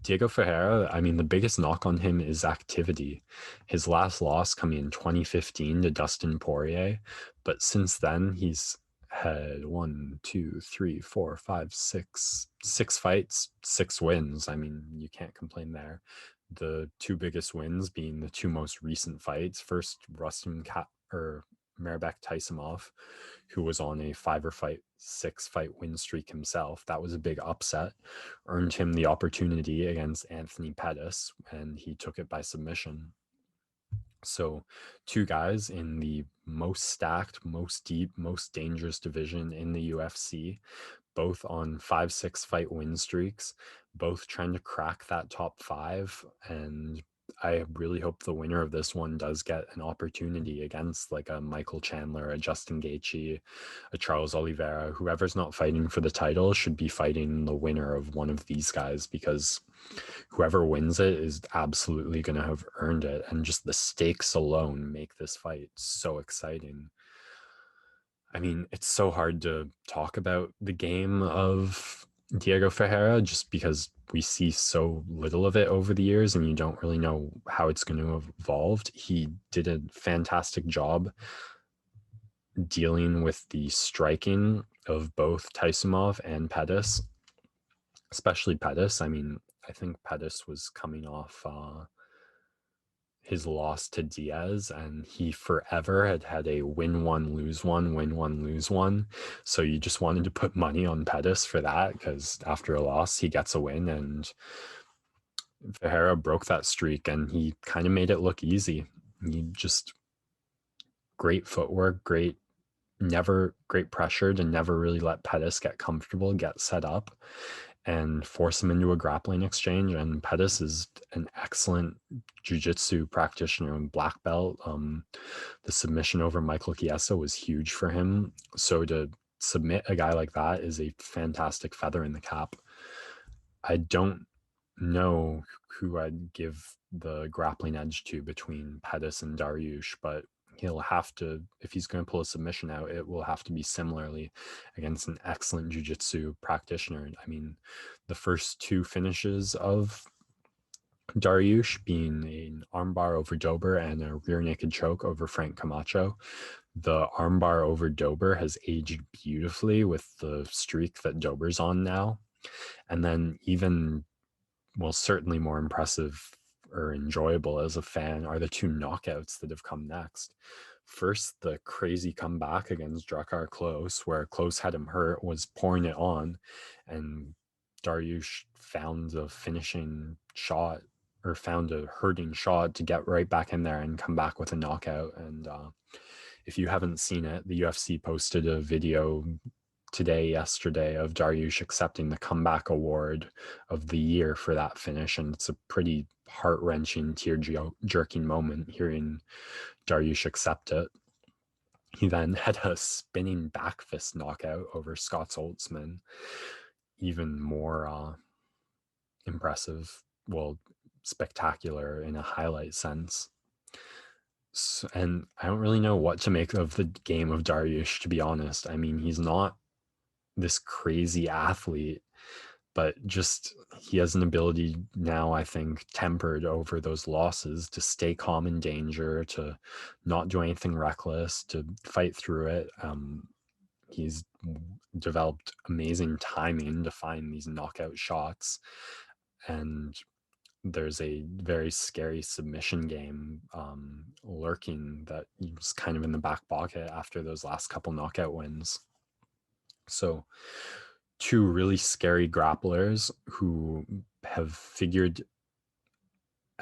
Diego Ferreira, I mean, the biggest knock on him is activity. His last loss coming in 2015 to Dustin Poirier, but since then he's had 6 fights, 6 wins. I mean, you can't complain there. The 2 biggest wins being the 2 most recent fights. First, Marbek Taisimov, who was on a 6-fight win streak himself. That was a big upset, earned him the opportunity against Anthony Pettis, and he took it by submission. So 2 guys in the most stacked, most deep, most dangerous division in the UFC, both on 5-6 fight win streaks, both trying to crack that top 5. And I really hope the winner of this one does get an opportunity against like a Michael Chandler, a Justin Gaethje, a Charles Oliveira. Whoever's not fighting for the title should be fighting the winner of one of these guys, because whoever wins it is absolutely going to have earned it. And just the stakes alone make this fight so exciting. I mean, it's so hard to talk about the game of Diego Ferreira just because we see so little of it over the years and you don't really know how it's going to have evolved. He did a fantastic job dealing with the striking of both Taisimov and Pettis, especially Pettis. I mean, I think Pettis was coming off his loss to Diaz, and he forever had a win one, lose one, win one, lose one. So you just wanted to put money on Pettis for that, because after a loss, he gets a win, and Ferreira broke that streak, and he kind of made it look easy. He just great footwork, great pressure to never really let Pettis get comfortable, get set up, and force him into a grappling exchange. And Pettis is an excellent jiu-jitsu practitioner and black belt. The submission over Michael Chiesa was huge for him. So to submit a guy like that is a fantastic feather in the cap. I don't know who I'd give the grappling edge to between Pettis and Dariush, but he'll have to, if he's going to pull a submission out, it will have to be similarly against an excellent jiu-jitsu practitioner. I mean, the first two finishes of Dariush being an armbar over Dober and a rear naked choke over Frank Camacho. The armbar over Dober has aged beautifully with the streak that Dober's on now. And then even, well, certainly more impressive or enjoyable as a fan are the two knockouts that have come next. First, the crazy comeback against Drakkar Klose, where Klose had him hurt, was pouring it on, and Dariush found a finishing shot, or found a hurting shot to get right back in there and come back with a knockout. And if you haven't seen it, the UFC posted a video yesterday of Dariush accepting the comeback award of the year for that finish, and it's a pretty heart-wrenching, tear-jerking moment hearing Dariush accept it. He then had a spinning back fist knockout over Scott Holtzman, even more impressive, well, spectacular in a highlight sense. So, and I don't really know what to make of the game of Dariush, to be honest. I mean, he's not this crazy athlete, but just he has an ability now, I think, tempered over those losses, to stay calm in danger, to not do anything reckless, to fight through it. He's developed amazing timing to find these knockout shots, and there's a very scary submission game lurking that was kind of in the back pocket after those last couple knockout wins. So two really scary grapplers who have figured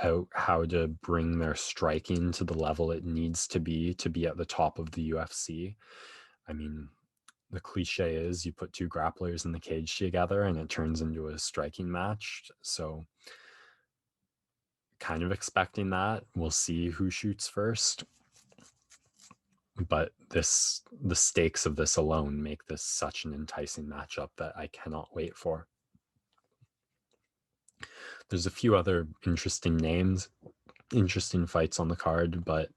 out how to bring their striking to the level it needs to be at the top of the UFC. I mean, the cliche is you put two grapplers in the cage together and it turns into a striking match. So kind of expecting that. We'll see who shoots first. But the stakes of this alone make this such an enticing matchup that I cannot wait for. There's a few other interesting names, interesting fights on the card, but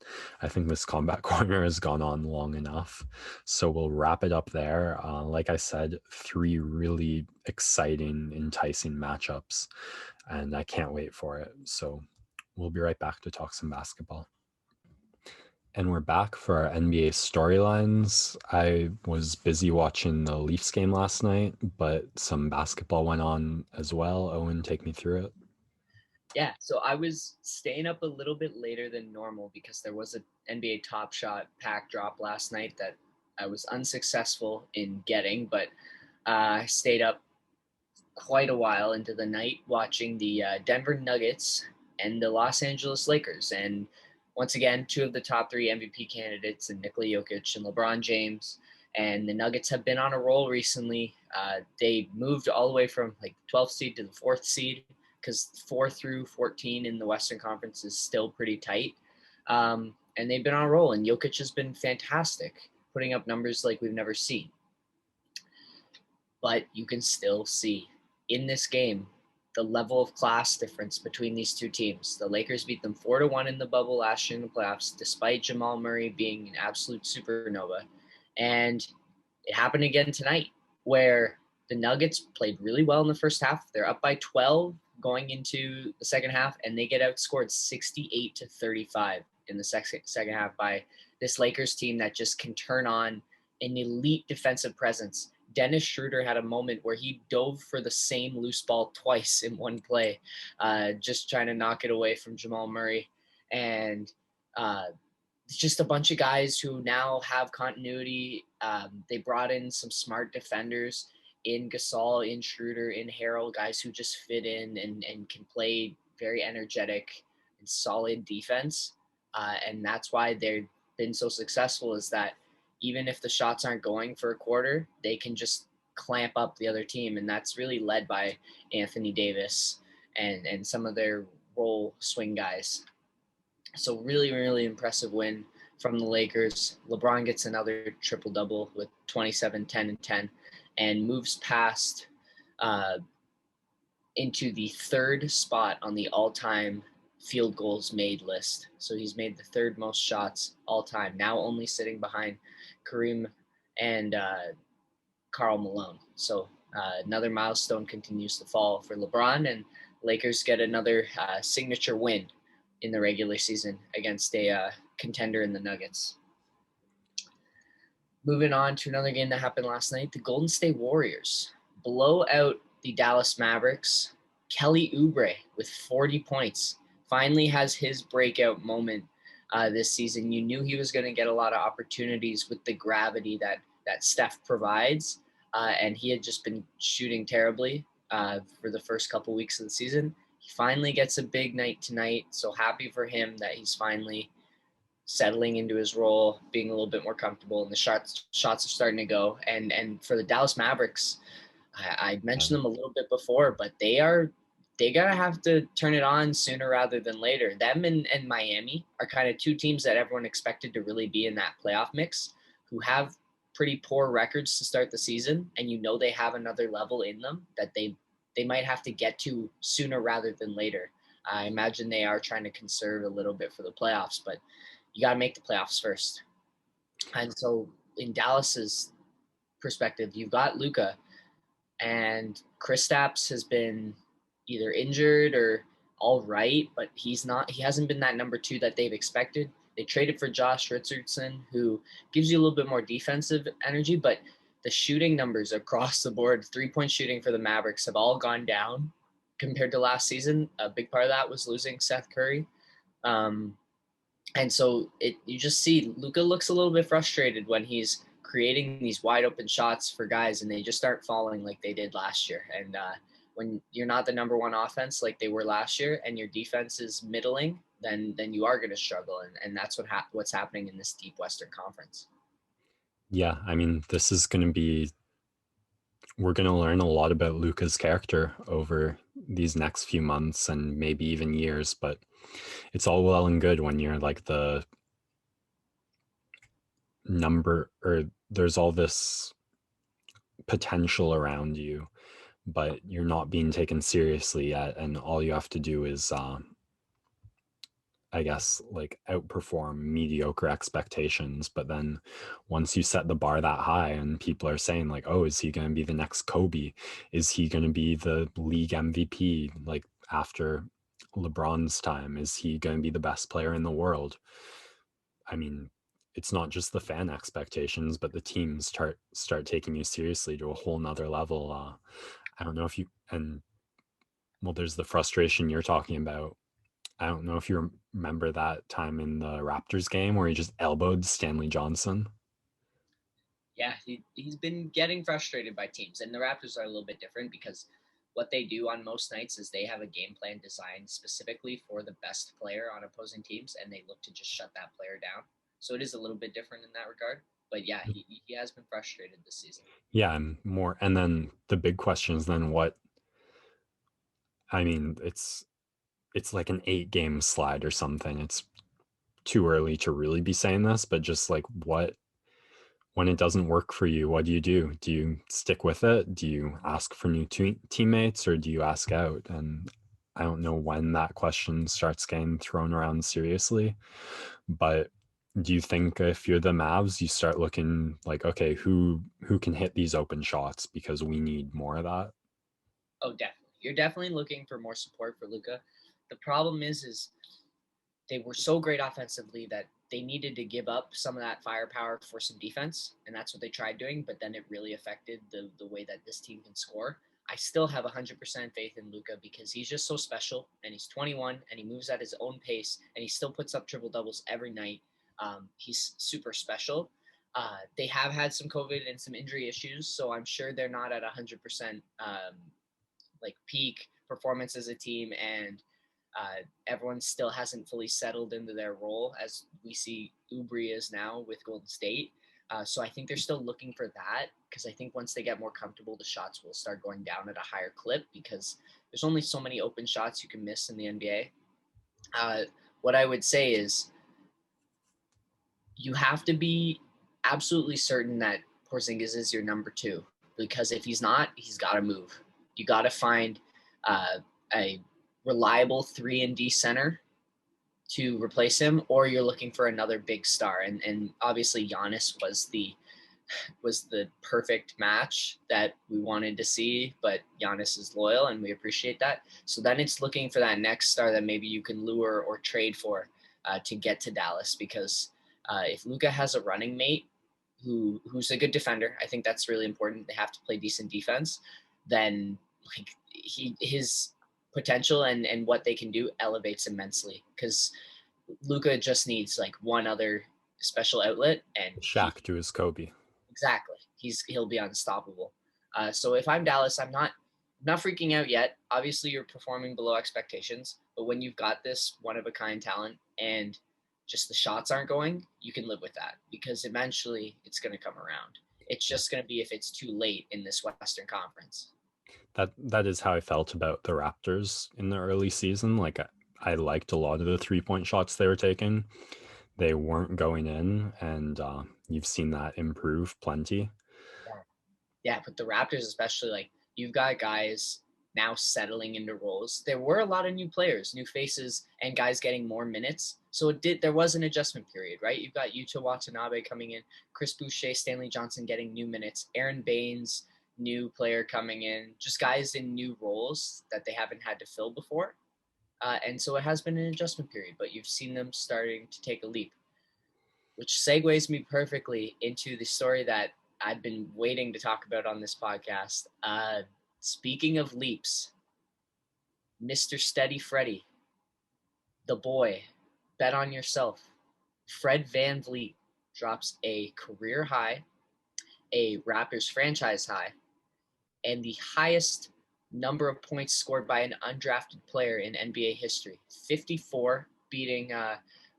I think this combat corner has gone on long enough. So we'll wrap it up there. Like I said, three really exciting, enticing matchups, and I can't wait for it. So we'll be right back to talk some basketball. And we're back for our NBA storylines. I was busy watching the Leafs game last night, but some basketball went on as well. Owen, take me through it. Yeah, so I was staying up a little bit later than normal because there was an NBA Top Shot pack drop last night that I was unsuccessful in getting, but I stayed up quite a while into the night watching the Denver Nuggets and the Los Angeles Lakers. And once again, two of the top three MVP candidates, and Nikola Jokic and LeBron James. And the Nuggets have been on a roll recently. They moved all the way from like 12th seed to the 4th seed, because 4 through 14 in the Western Conference is still pretty tight. And they've been on a roll, and Jokic has been fantastic, putting up numbers like we've never seen. But you can still see in this game the level of class difference between these two teams. The Lakers beat them 4-1 in the bubble last year in the playoffs, despite Jamal Murray being an absolute supernova. And it happened again tonight, where the Nuggets played really well in the first half. They're up by 12 going into the second half, and they get outscored 68-35 in the second half by this Lakers team that just can turn on an elite defensive presence. Dennis Schroeder had a moment where he dove for the same loose ball twice in one play, just trying to knock it away from Jamal Murray. And it's just a bunch of guys who now have continuity. They brought in some smart defenders in Gasol, in Schroeder, in Harrell, guys who just fit in and can play very energetic and solid defense. And that's why they've been so successful, is that even if the shots aren't going for a quarter, they can just clamp up the other team. And that's really led by Anthony Davis and some of their role swing guys. So really, really impressive win from the Lakers. LeBron gets another triple-double with 27, 10, and 10, and moves past into the third spot on the all-time field goals made list. So he's made the third most shots all time, now only sitting behind Kareem and Karl Malone. So another milestone continues to fall for LeBron, and Lakers get another signature win in the regular season against a contender in the Nuggets. Moving on to another game that happened last night, the Golden State Warriors blow out the Dallas Mavericks. Kelly Oubre with 40 points finally has his breakout moment this season. You knew he was going to get a lot of opportunities with the gravity that Steph provides, and he had just been shooting terribly for the first couple weeks of the season. He finally gets a big night tonight, so happy for him that he's finally settling into his role, being a little bit more comfortable, and the shots are starting to go. And for the Dallas Mavericks, I mentioned them a little bit before, but they gotta have to turn it on sooner rather than later. Them and Miami are kind of two teams that everyone expected to really be in that playoff mix, who have pretty poor records to start the season, and you know they have another level in them that they might have to get to sooner rather than later. I imagine they are trying to conserve a little bit for the playoffs, but you got to make the playoffs first. And so in Dallas's perspective, you've got Luka, and Kristaps has been either injured or all right, but he hasn't been that number 2 that they've expected. They traded for Josh Richardson, who gives you a little bit more defensive energy, but the shooting numbers across the board, 3-point shooting for the Mavericks, have all gone down compared to last season. A big part of that was losing Seth Curry. And so you just see Luka looks a little bit frustrated when he's creating these wide open shots for guys and they just start falling like they did last year. And when you're not the number 1 offense like they were last year and your defense is middling, then you are going to struggle. And that's what's happening in this deep Western Conference. Yeah, I mean, this is going to be, we're going to learn a lot about Luka's character over these next few months and maybe even years, but it's all well and good when you're like the number, or there's all this potential around you, but you're not being taken seriously yet, and all you have to do is I guess like outperform mediocre expectations. But then once you set the bar that high and people are saying like, oh, is he going to be the next Kobe? Is he going to be the league MVP like after LeBron's time? Is he going to be the best player in the world? I mean, it's not just the fan expectations, but the teams start taking you seriously to a whole nother level. I don't know if you, and well, there's the frustration you're talking about. I don't know if you remember that time in the Raptors game where he just elbowed Stanley Johnson. Yeah, he's been getting frustrated by teams, and the Raptors are a little bit different because what they do on most nights is they have a game plan designed specifically for the best player on opposing teams, and they look to just shut that player down. So it is a little bit different in that regard. But yeah, he has been frustrated this season. Yeah, and then the big question is then what, I mean, it's like an 8-game slide or something. It's too early to really be saying this, but just like what, when it doesn't work for you, what do you do? Do you stick with it? Do you ask for new teammates, or do you ask out? And I don't know when that question starts getting thrown around seriously, but do you think if you're the Mavs, you start looking like, okay, who can hit these open shots because we need more of that? Oh, definitely. You're definitely looking for more support for Luka. The problem is they were so great offensively that they needed to give up some of that firepower for some defense, and that's what they tried doing, but then it really affected the way that this team can score. I still have 100% faith in Luka because he's just so special, and he's 21, and he moves at his own pace, and he still puts up triple-doubles every night. He's super special. They have had some COVID and some injury issues, so I'm sure they're not at 100% like peak performance as a team, and everyone still hasn't fully settled into their role as we see Oubre is now with Golden State. So I think they're still looking for that because I think once they get more comfortable, the shots will start going down at a higher clip because there's only so many open shots you can miss in the NBA. What I would say is you have to be absolutely certain that Porzingis is your number 2 because if he's not, he's got to move. You got to find a reliable 3 and D center to replace him, or you're looking for another big star. And obviously Giannis was the perfect match that we wanted to see, but Giannis is loyal and we appreciate that. So then it's looking for that next star that maybe you can lure or trade for to get to Dallas, because if Luka has a running mate who's a good defender, I think that's really important. They have to play decent defense. Then like his potential and what they can do elevates immensely, because Luka just needs like one other special outlet, and Shaq to his Kobe. exactly he'll be unstoppable. So if I'm Dallas, I'm not freaking out yet. Obviously, you're performing below expectations, but when you've got this one of a kind talent and just the shots aren't going, you can live with that, because eventually it's going to come around. It's just going to be if it's too late in this Western Conference. That is how I felt about the Raptors in the early season. Like I liked a lot of the 3-point shots they were taking. They weren't going in, and you've seen that improve plenty. Yeah, but the Raptors especially, like, you've got guys now settling into roles. There were a lot of new players, new faces, and guys getting more minutes. So there was an adjustment period, right? You've got Yuta Watanabe coming in, Chris Boucher, Stanley Johnson getting new minutes, Aaron Baines, new player coming in, just guys in new roles that they haven't had to fill before. And so it has been an adjustment period, but you've seen them starting to take a leap, which segues me perfectly into the story that I've been waiting to talk about on this podcast. Speaking of leaps, Mr. Steady Freddy, the boy, bet on yourself. Fred VanVleet drops a career high, a Raptors franchise high, and the highest number of points scored by an undrafted player in NBA history. 54, beating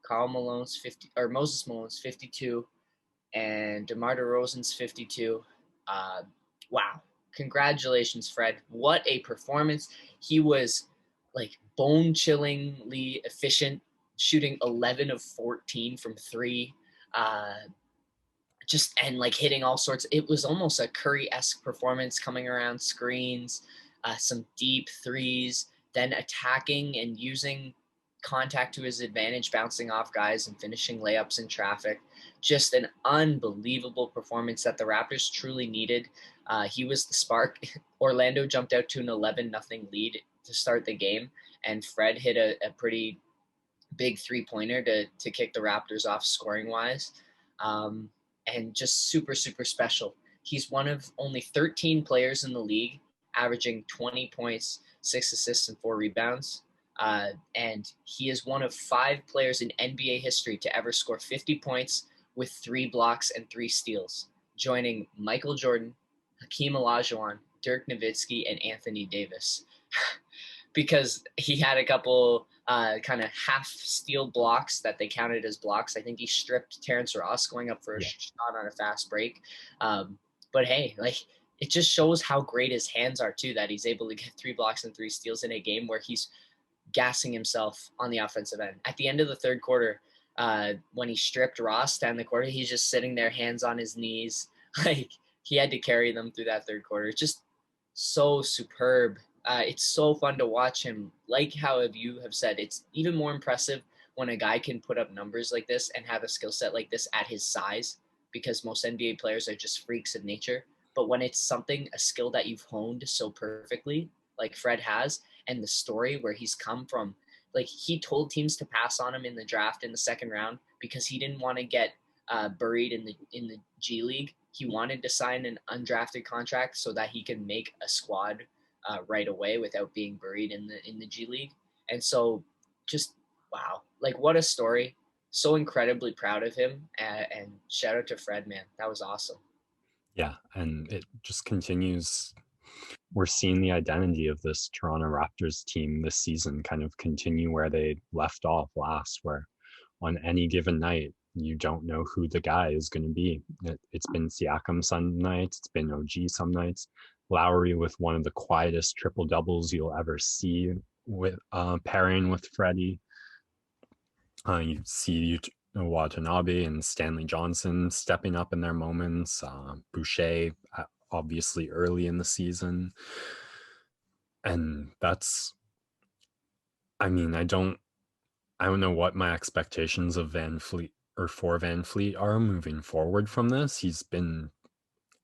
Karl Malone's 50 or Moses Malone's 52, and DeMar DeRozan's 52. Wow. Congratulations, Fred. What a performance. He was like bone-chillingly efficient, shooting 11 of 14 from three. Just and like hitting all sorts. It was almost a Curry-esque performance, coming around screens, some deep threes, then attacking and using contact to his advantage, bouncing off guys and finishing layups in traffic. Just an unbelievable performance that the Raptors truly needed. He was the spark. Orlando jumped out to an 11-0 lead to start the game, and Fred hit a pretty big three-pointer to kick the Raptors off scoring-wise. And just super, super special. He's one of only 13 players in the league averaging 20 points, 6 assists, and 4 rebounds. And he is one of 5 players in NBA history to ever score 50 points with 3 blocks and 3 steals, joining Michael Jordan, Hakeem Olajuwon, Dirk Nowitzki, and Anthony Davis. Because he had a couple kind of half steal blocks that they counted as blocks. I think he stripped Terrence Ross going up for a shot on a fast break. But hey, like, it just shows how great his hands are too, that he's able to get 3 blocks and 3 steals in a game where he's gassing himself on the offensive end. At the end of the third quarter, when he stripped Ross down the quarter, he's just sitting there, hands on his knees. Like, he had to carry them through that third quarter. Just so superb. It's so fun to watch him. Like how you have said, it's even more impressive when a guy can put up numbers like this and have a skill set like this at his size, because most NBA players are just freaks of nature. But when it's a skill that you've honed so perfectly, like Fred has, and the story where he's come from, like, he told teams to pass on him in the draft in the second round because he didn't want to get buried in the G League. He wanted to sign an undrafted contract so that he can make a squad right away without being buried in the G League. And so, just wow, like, what a story! So incredibly proud of him, and shout out to Fred, man, that was awesome. Yeah, and it just continues. We're seeing the identity of this Toronto Raptors team this season kind of continue where they left off last, where on any given night, you don't know who the guy is going to be. It's been Siakam some nights, it's been OG some nights, Lowry with one of the quietest triple doubles you'll ever see, with pairing with Freddie. You see Watanabe and Stanley Johnson stepping up in their moments. Boucher, obviously early in the season. And that's, I mean, I don't know what my expectations of Van Fleet or for Van Fleet are moving forward from this. He's been,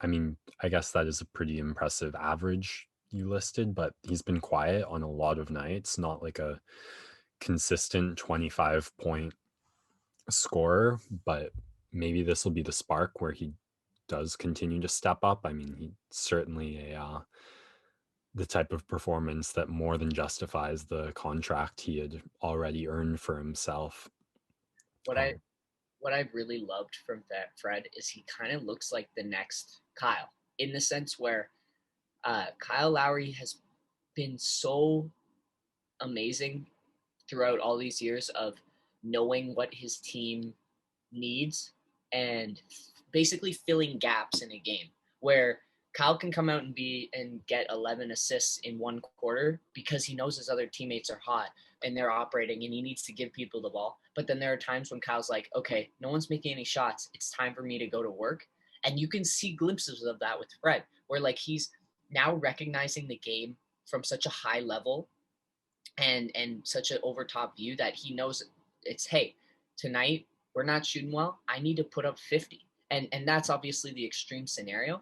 I mean, I guess that is a pretty impressive average you listed, but he's been quiet on a lot of nights, not like a consistent 25-point scorer, but maybe this will be the spark where he does continue to step up. I mean, he certainly the type of performance that more than justifies the contract he had already earned for himself. What I Um, what I really loved from that Fred is he kind of looks like the next Kyle in the sense where Kyle Lowry has been so amazing throughout all these years of knowing what his team needs and basically filling gaps in a game where Kyle can come out and get 11 assists in one quarter because he knows his other teammates are hot and they're operating and he needs to give people the ball. But then there are times when Kyle's like, okay, no one's making any shots. It's time for me to go to work. And you can see glimpses of that with Fred, where like he's now recognizing the game from such a high level and such an overtop view that he knows it's, hey, tonight we're not shooting well. I need to put up 50. And that's obviously the extreme scenario,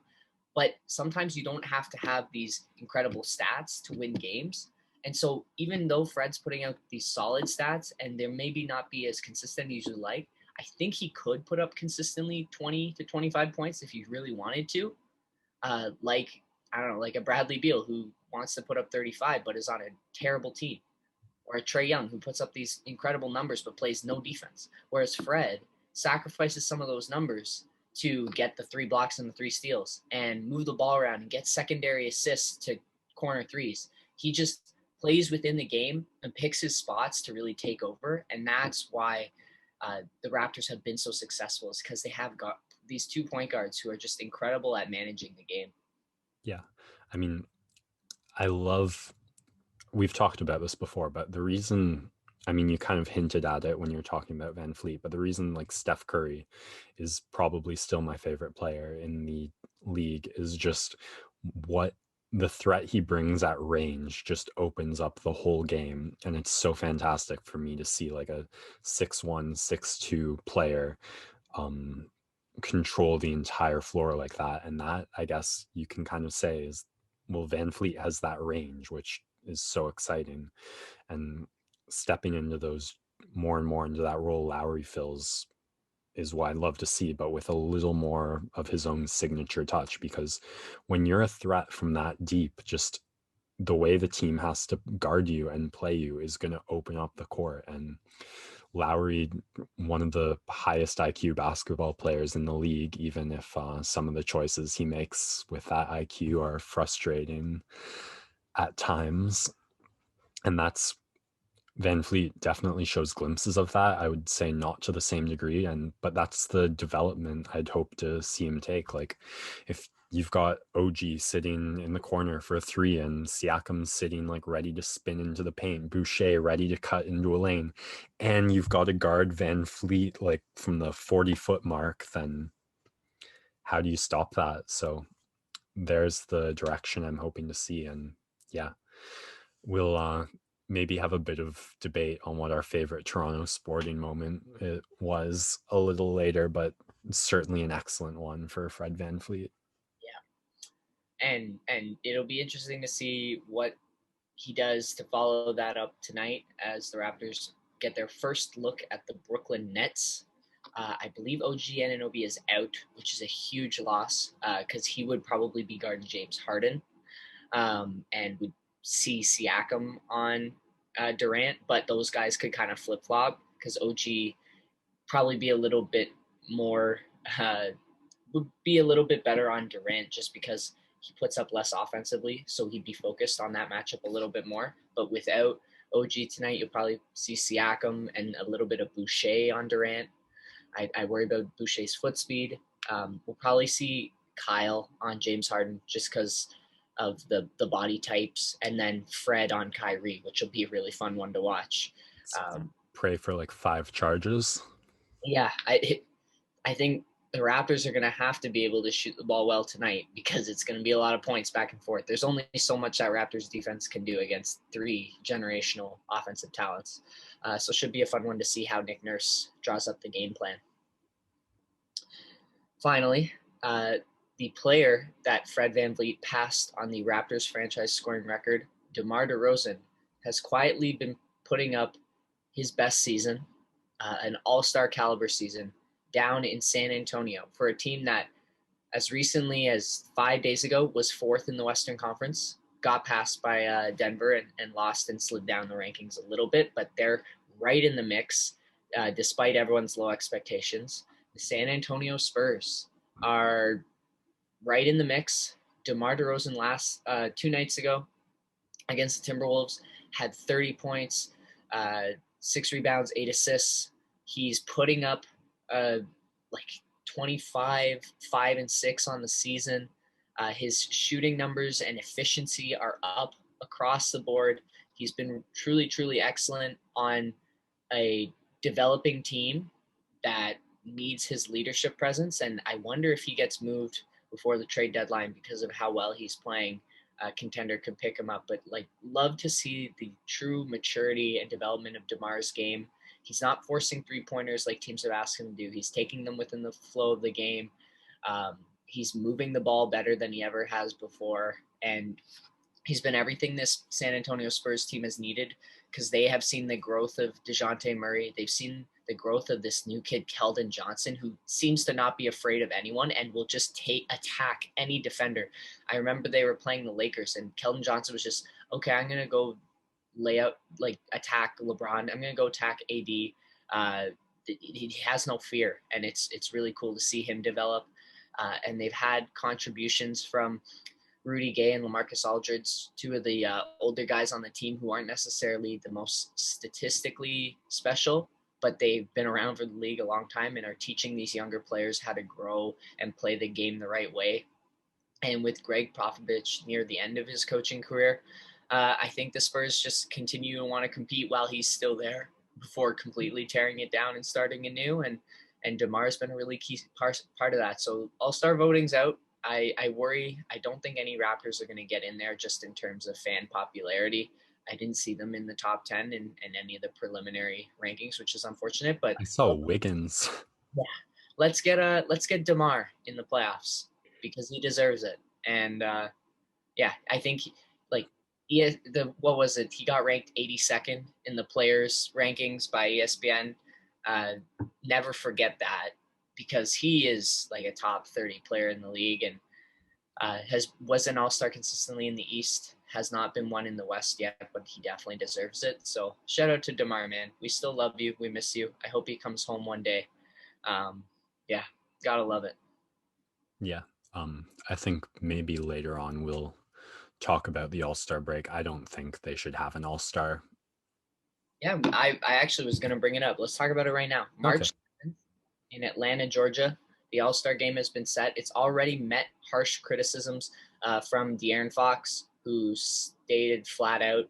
but sometimes you don't have to have these incredible stats to win games. And so even though Fred's putting out these solid stats and there maybe not be as consistent as you like, I think he could put up consistently 20 to 25 points if he really wanted to. Like, I don't know, like a Bradley Beal who wants to put up 35 but is on a terrible team, or a Trey Young who puts up these incredible numbers but plays no defense. Whereas Fred sacrifices some of those numbers to get the 3 blocks and the 3 steals and move the ball around and get secondary assists to corner threes. He just plays within the game and picks his spots to really take over. And that's why the Raptors have been so successful, is because they have got these 2 point guards who are just incredible at managing the game. yeah. I mean, I love we've talked about this before, but the reason, I mean, you kind of hinted at it when you were talking about Van Fleet, but the reason like Steph Curry is probably still my favorite player in the league is just what the threat he brings at range just opens up the whole game. And it's so fantastic for me to see like a 6'1", 6'2" player um control the entire floor like that. And that, I guess you can kind of say, is, well, Van Fleet has that range, which is so exciting. And stepping into those more and more into that role Lowry fills is what I love to see, but with a little more of his own signature touch. Because when you're a threat from that deep, just the way the team has to guard you and play you is going to open up the court. And Lowry, one of the highest IQ basketball players in the league, even if some of the choices he makes with that IQ are frustrating at times. And that's, Van Fleet definitely shows glimpses of that. I would say not to the same degree, but that's the development I'd hope to see him take. Like, if you've got OG sitting in the corner for a three and Siakam sitting like ready to spin into the paint, Boucher ready to cut into a lane, and you've got to guard Van Fleet like from the 40-foot mark, then how do you stop that? So there's the direction I'm hoping to see. And yeah, we'll maybe have a bit of debate on what our favorite Toronto sporting moment it was a little later, but certainly an excellent one for Fred Van Fleet. Yeah, and it'll be interesting to see what he does to follow that up tonight as the Raptors get their first look at the Brooklyn Nets. I believe OG Anunoby is out, which is a huge loss because he would probably be guarding James Harden and would see Siakam on Durant, but those guys could kind of flip flop because OG probably be a little bit more uh, would be a little bit better on Durant just because he puts up less offensively, so he'd be focused on that matchup a little bit more. But without OG tonight, you'll probably see Siakam and a little bit of Boucher on Durant. I worry about Boucher's foot speed. We'll probably see Kyle on James Harden just because of the body types, and then Fred on Kyrie, which will be a really fun one to watch. Um, Pray for like 5 charges. yeah, I think the Raptors are going to have to be able to shoot the ball well tonight because it's going to be a lot of points back and forth. There's only so much that Raptors defense can do against 3 generational offensive talents. So it should be a fun one to see how Nick Nurse draws up the game plan. Finally, the player that Fred VanVleet passed on the Raptors franchise scoring record, DeMar DeRozan, has quietly been putting up his best season, an all-star caliber season, down in San Antonio for a team that, as recently as 5 days ago, was 4th in the Western Conference, got passed by Denver and lost and slid down the rankings a little bit, but they're right in the mix despite everyone's low expectations. The San Antonio Spurs are right in the mix. DeMar DeRozan last 2 nights ago against the Timberwolves had 30 points, 6 rebounds, 8 assists. He's putting up like 25, 5 and 6 on the season. His shooting numbers and efficiency are up across the board. He's been truly, truly excellent on a developing team that needs his leadership presence. And I wonder if he gets moved before the trade deadline because of how well he's playing. A contender could pick him up, but like love to see the true maturity and development of DeMar's game. He's not forcing 3-pointers like teams have asked him to do. He's taking them within the flow of the game. He's moving the ball better than he ever has before. And he's been everything this San Antonio Spurs team has needed because they have seen the growth of DeJounte Murray. They've seen the growth of this new kid, Keldon Johnson, who seems to not be afraid of anyone and will just attack any defender. I remember they were playing the Lakers and Keldon Johnson was just, okay, I'm going to go lay out, like attack LeBron. I'm going to go attack AD. He has no fear, and it's really cool to see him develop. And they've had contributions from Rudy Gay and LaMarcus Aldridge, 2 of the older guys on the team who aren't necessarily the most statistically special, but they've been around for the league a long time and are teaching these younger players how to grow and play the game the right way. And with Greg Popovich near the end of his coaching career, I think the Spurs just continue to want to compete while he's still there before completely tearing it down and starting anew. And DeMar's been a really key part of that. So all-star voting's out. I worry. I don't think any Raptors are going to get in there just in terms of fan popularity. I didn't see them in the top 10 in any of the preliminary rankings, which is unfortunate. But I saw Wiggins. Yeah, let's get DeMar in the playoffs because he deserves it. And yeah, I think what was it? He got ranked 82nd in the players rankings by ESPN. Never forget that because he is like a top 30 player in the league and was an all-star consistently in the East. Has not been one in the West yet, but he definitely deserves it. So shout out to DeMar, man. We still love you. We miss you. I hope he comes home one day. Yeah, gotta love it. Yeah. I think maybe later on we'll talk about the All-Star break. I don't think they should have an All-Star. Yeah, I actually was going to bring it up. Let's talk about it right now. March 7th in Atlanta, Georgia. The All-Star game has been set. It's already met harsh criticisms from De'Aaron Fox, who stated flat out,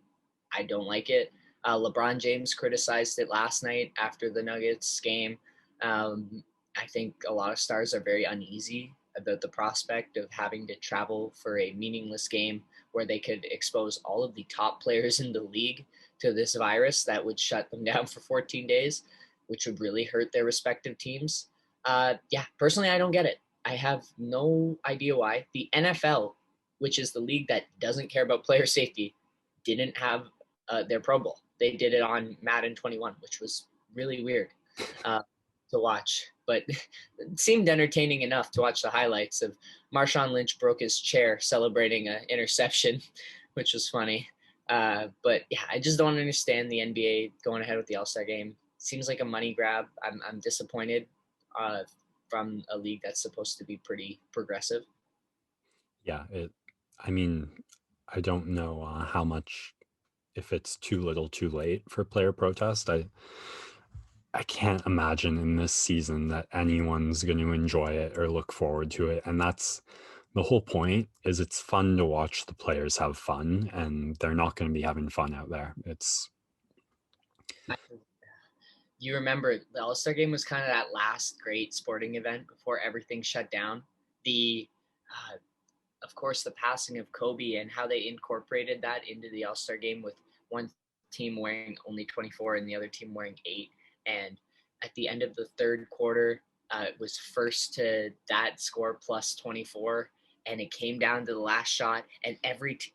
I don't like it. LeBron James criticized it last night after the Nuggets game. I think a lot of stars are very uneasy about the prospect of having to travel for a meaningless game where they could expose all of the top players in the league to this virus that would shut them down for 14 days, which would really hurt their respective teams. Yeah, personally, I don't get it. I have no idea why. The NFL, which is the league that doesn't care about player safety, didn't have their Pro Bowl. They did it on Madden 21, which was really weird to watch. But it seemed entertaining enough to watch the highlights of Marshawn Lynch broke his chair celebrating an interception, which was funny. But yeah, I just don't understand the NBA going ahead with the All-Star game. Seems like a money grab. I'm disappointed from a league that's supposed to be pretty progressive. Yeah, I mean, I don't know how much, if it's too little too late for player protest. I can't imagine in this season that anyone's going to enjoy it or look forward to it. And that's the whole point, is it's fun to watch the players have fun, and they're not going to be having fun out there. you remember the All-Star game was kind of that last great sporting event before everything shut down. The of course, the passing of Kobe and how they incorporated that into the All Star game with one team wearing only 24 and the other team wearing 8. And at the end of the third quarter, it was first to that score plus 24. And it came down to the last shot, and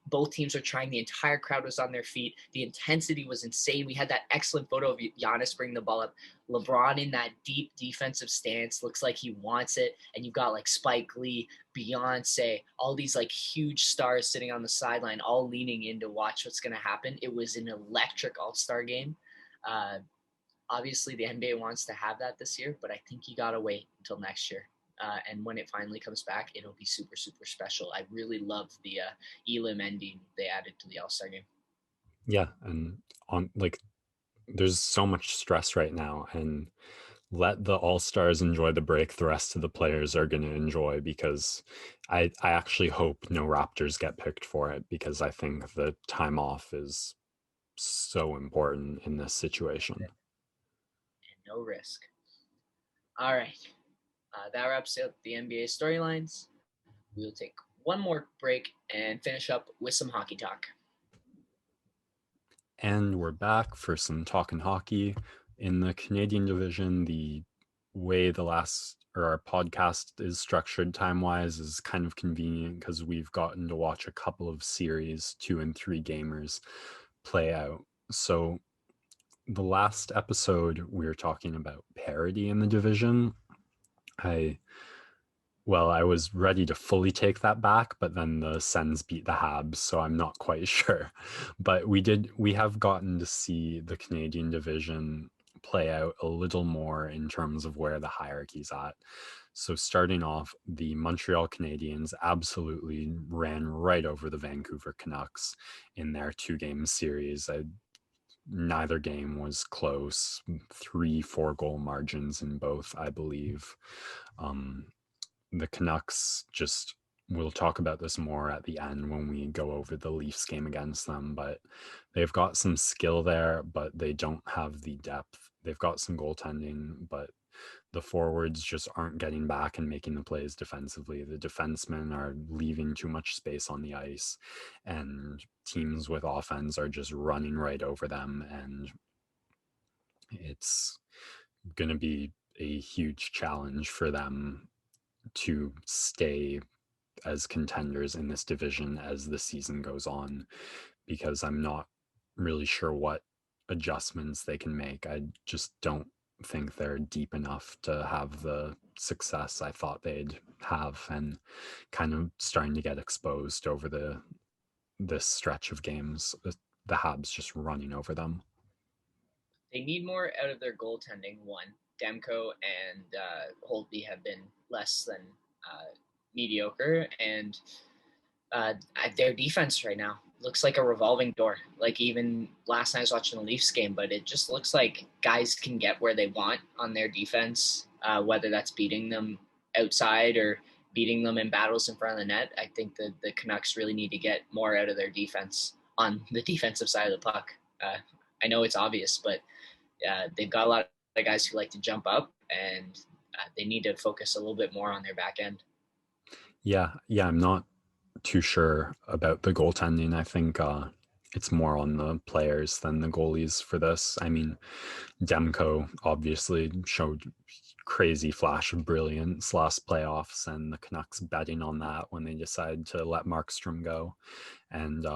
both teams were trying. The entire crowd was on their feet. The intensity was insane. We had that excellent photo of Giannis bringing the ball up. LeBron in that deep defensive stance looks like he wants it, and you've got like Spike Lee, Beyonce, all these like huge stars sitting on the sideline, all leaning in to watch what's going to happen. It was an electric All-Star game. Uh, Obviously, the NBA wants to have that this year, but I think you got to wait until next year. And when it finally comes back, it'll be super, super special. I really love the Elam ending they added to the All-Star game. Yeah, and on like there's so much stress right now, and let the all-stars enjoy the break the rest of the players are going to enjoy, because I actually hope no Raptors get picked for it, because I think the time off is so important in this situation. And no risk. All right. That wraps up the NBA storylines. We'll take one more break and finish up with some hockey talk. And we're back for some talking hockey. In the Canadian division, the way our podcast is structured time-wise is kind of convenient, because we've gotten to watch a couple of series, 2 and 3 gamers, play out. So the last episode, we were talking about parity in the division. I was ready to fully take that back, but then the Sens beat the Habs, so I'm not quite sure. But we have gotten to see the Canadian division play out a little more in terms of where the hierarchy's at. So starting off, the Montreal Canadiens absolutely ran right over the Vancouver Canucks in their 2-game series. Neither game was close, 3-4 goal margins in both, I believe. The Canucks we'll talk about this more at the end when we go over the Leafs game against them, but they've got some skill there, but they don't have the depth. They've got some goaltending, but the forwards just aren't getting back and making the plays defensively. The defensemen are leaving too much space on the ice, and teams with offense are just running right over them, and it's going to be a huge challenge for them to stay as contenders in this division as the season goes on, because I'm not really sure what adjustments they can make. I just don't think they're deep enough to have the success I thought they'd have, and kind of starting to get exposed over this stretch of games. The Habs just running over them. They need more out of their goaltending. One, Demko and Holtby have been less than mediocre, and their defense right now looks like a revolving door. Like even last night I was watching the Leafs game, but it just looks like guys can get where they want on their defense, whether that's beating them outside or beating them in battles in front of the net. I think the Canucks really need to get more out of their defense on the defensive side of the puck. I know it's obvious, but they've got a lot of guys who like to jump up, and they need to focus a little bit more on their back end. Yeah, I'm not too sure about the goaltending. I think it's more on the players than the goalies for this. I mean, Demko obviously showed crazy flash of brilliance last playoffs, and the Canucks betting on that when they decided to let Markstrom go and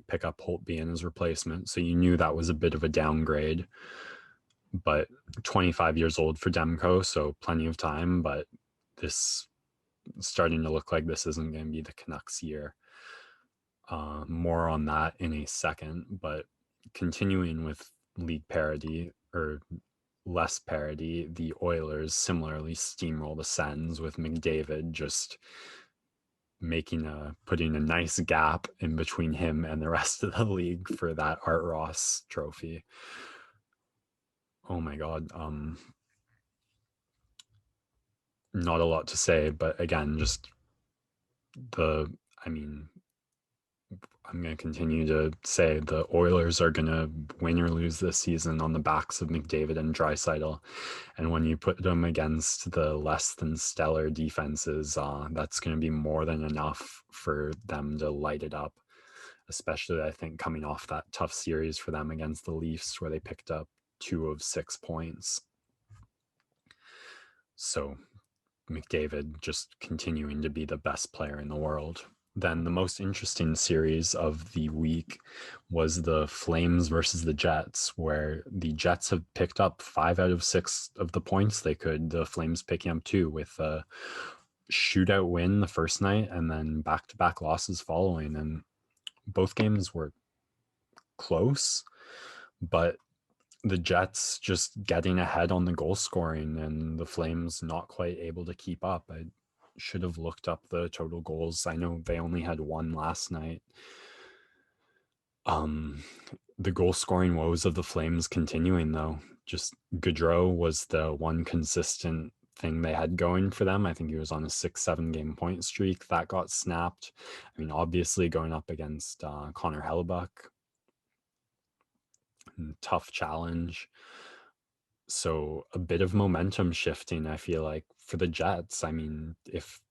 pick up Holtby in his replacement. So you knew that was a bit of a downgrade, but 25 years old for Demko, so plenty of time, but this starting to look like this isn't going to be the Canucks year. More on that in a second, but continuing with league parity, or less parity, the Oilers similarly steamroll the Sens, with McDavid just putting a nice gap in between him and the rest of the league for that Art Ross trophy. Oh my God. Not a lot to say, but again, just I'm going to continue to say the Oilers are going to win or lose this season on the backs of McDavid and Draisaitl. And when you put them against the less than stellar defenses, that's going to be more than enough for them to light it up. Especially, I think, coming off that tough series for them against the Leafs, where they picked up 2 of 6 points. So McDavid just continuing to be the best player in the world. Then the most interesting series of the week was the Flames versus the Jets, where the Jets have picked up 5 out of 6 of the points they could. The Flames picking up 2 with a shootout win the first night and then back-to-back losses following. And both games were close, but the Jets just getting ahead on the goal scoring and the Flames not quite able to keep up. I should have looked up the total goals. I know they only had 1 last night. The goal scoring woes of the Flames continuing though. Just Gaudreau was the one consistent thing they had going for them. I think he was on a 6-7 game point streak that got snapped. I mean, obviously going up against Connor Hellebuck, tough challenge. So a bit of momentum shifting, I feel like, for the Jets. I mean, if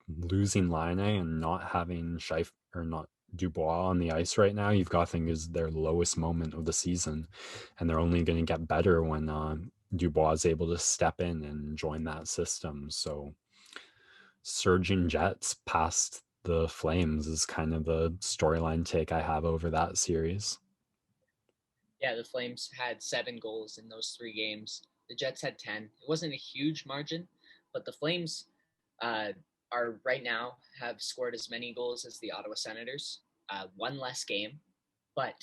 losing Line and not having Scheif or not Dubois on the ice right now, you've got to think is their lowest moment of the season, and they're only going to get better when Dubois is able to step in and join that system. So surging Jets past the Flames is kind of the storyline take I have over that series. Yeah, the Flames had 7 goals in those 3 games. The Jets had 10. It wasn't a huge margin, but the Flames uh, are right now have scored as many goals as the Ottawa Senators, 1 less game, but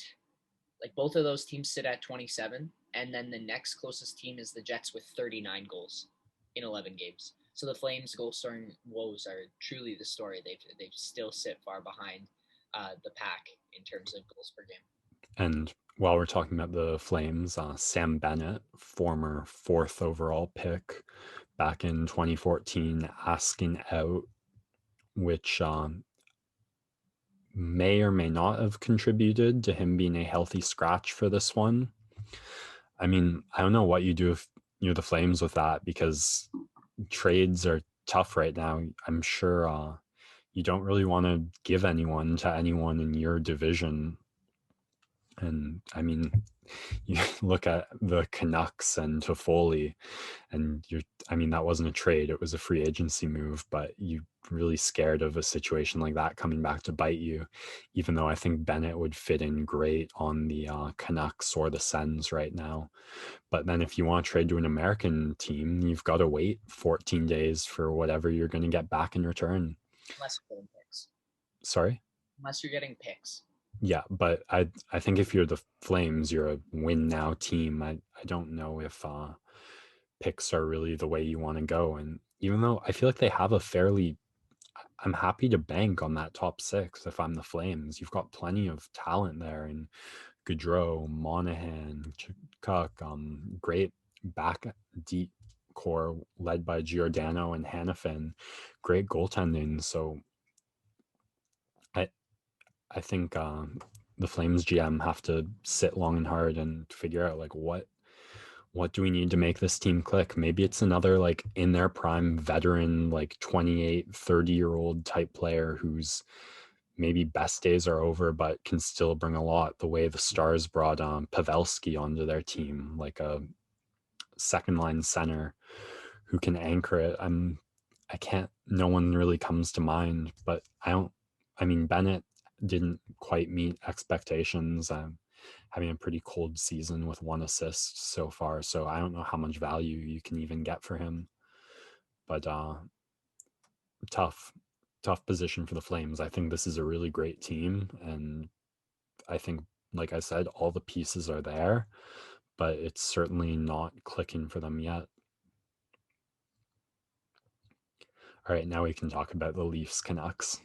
like both of those teams sit at 27, and then the next closest team is the Jets with 39 goals in 11 games. So the Flames' goal scoring woes are truly the story. They still sit far behind the pack in terms of goals per game. And while we're talking about the Flames, Sam Bennett, former 4th overall pick back in 2014, asking out, which may or may not have contributed to him being a healthy scratch for this one. I mean, I don't know what you do if you're the Flames with that, because trades are tough right now. I'm sure you don't really want to give anyone to anyone in your division. And I mean, you look at the Canucks and Toffoli, and I mean, that wasn't a trade, it was a free agency move, but you're really scared of a situation like that coming back to bite you, even though I think Bennett would fit in great on the Canucks or the Sens right now. But then if you want to trade to an American team, you've got to wait 14 days for whatever you're going to get back in return. Unless you're getting picks. Sorry? Unless you're getting picks. Yeah, but I think if you're the Flames, you're a win now team. I don't know if picks are really the way you want to go. And even though I feel like they have a fairly, I'm happy to bank on that top 6 if I'm the Flames. You've got plenty of talent there, and Gaudreau, Monahan, Cook, great back deep core led by Giordano and Hannafin, great goaltending. So I think the Flames GM have to sit long and hard and figure out like what do we need to make this team click. Maybe it's another like in their prime veteran, like 28 30-year-old type player who's maybe best days are over but can still bring a lot, the way the Stars brought Pavelski onto their team, like a second line center who can anchor it. I can't, no one really comes to mind, but I mean, Bennett didn't quite meet expectations. Having a pretty cold season with 1 assist so far, so I don't know how much value you can even get for him. But tough position for the Flames. I think this is a really great team, and I think, like I said, all the pieces are there, but it's certainly not clicking for them yet. All right, now we can talk about the Leafs Canucks.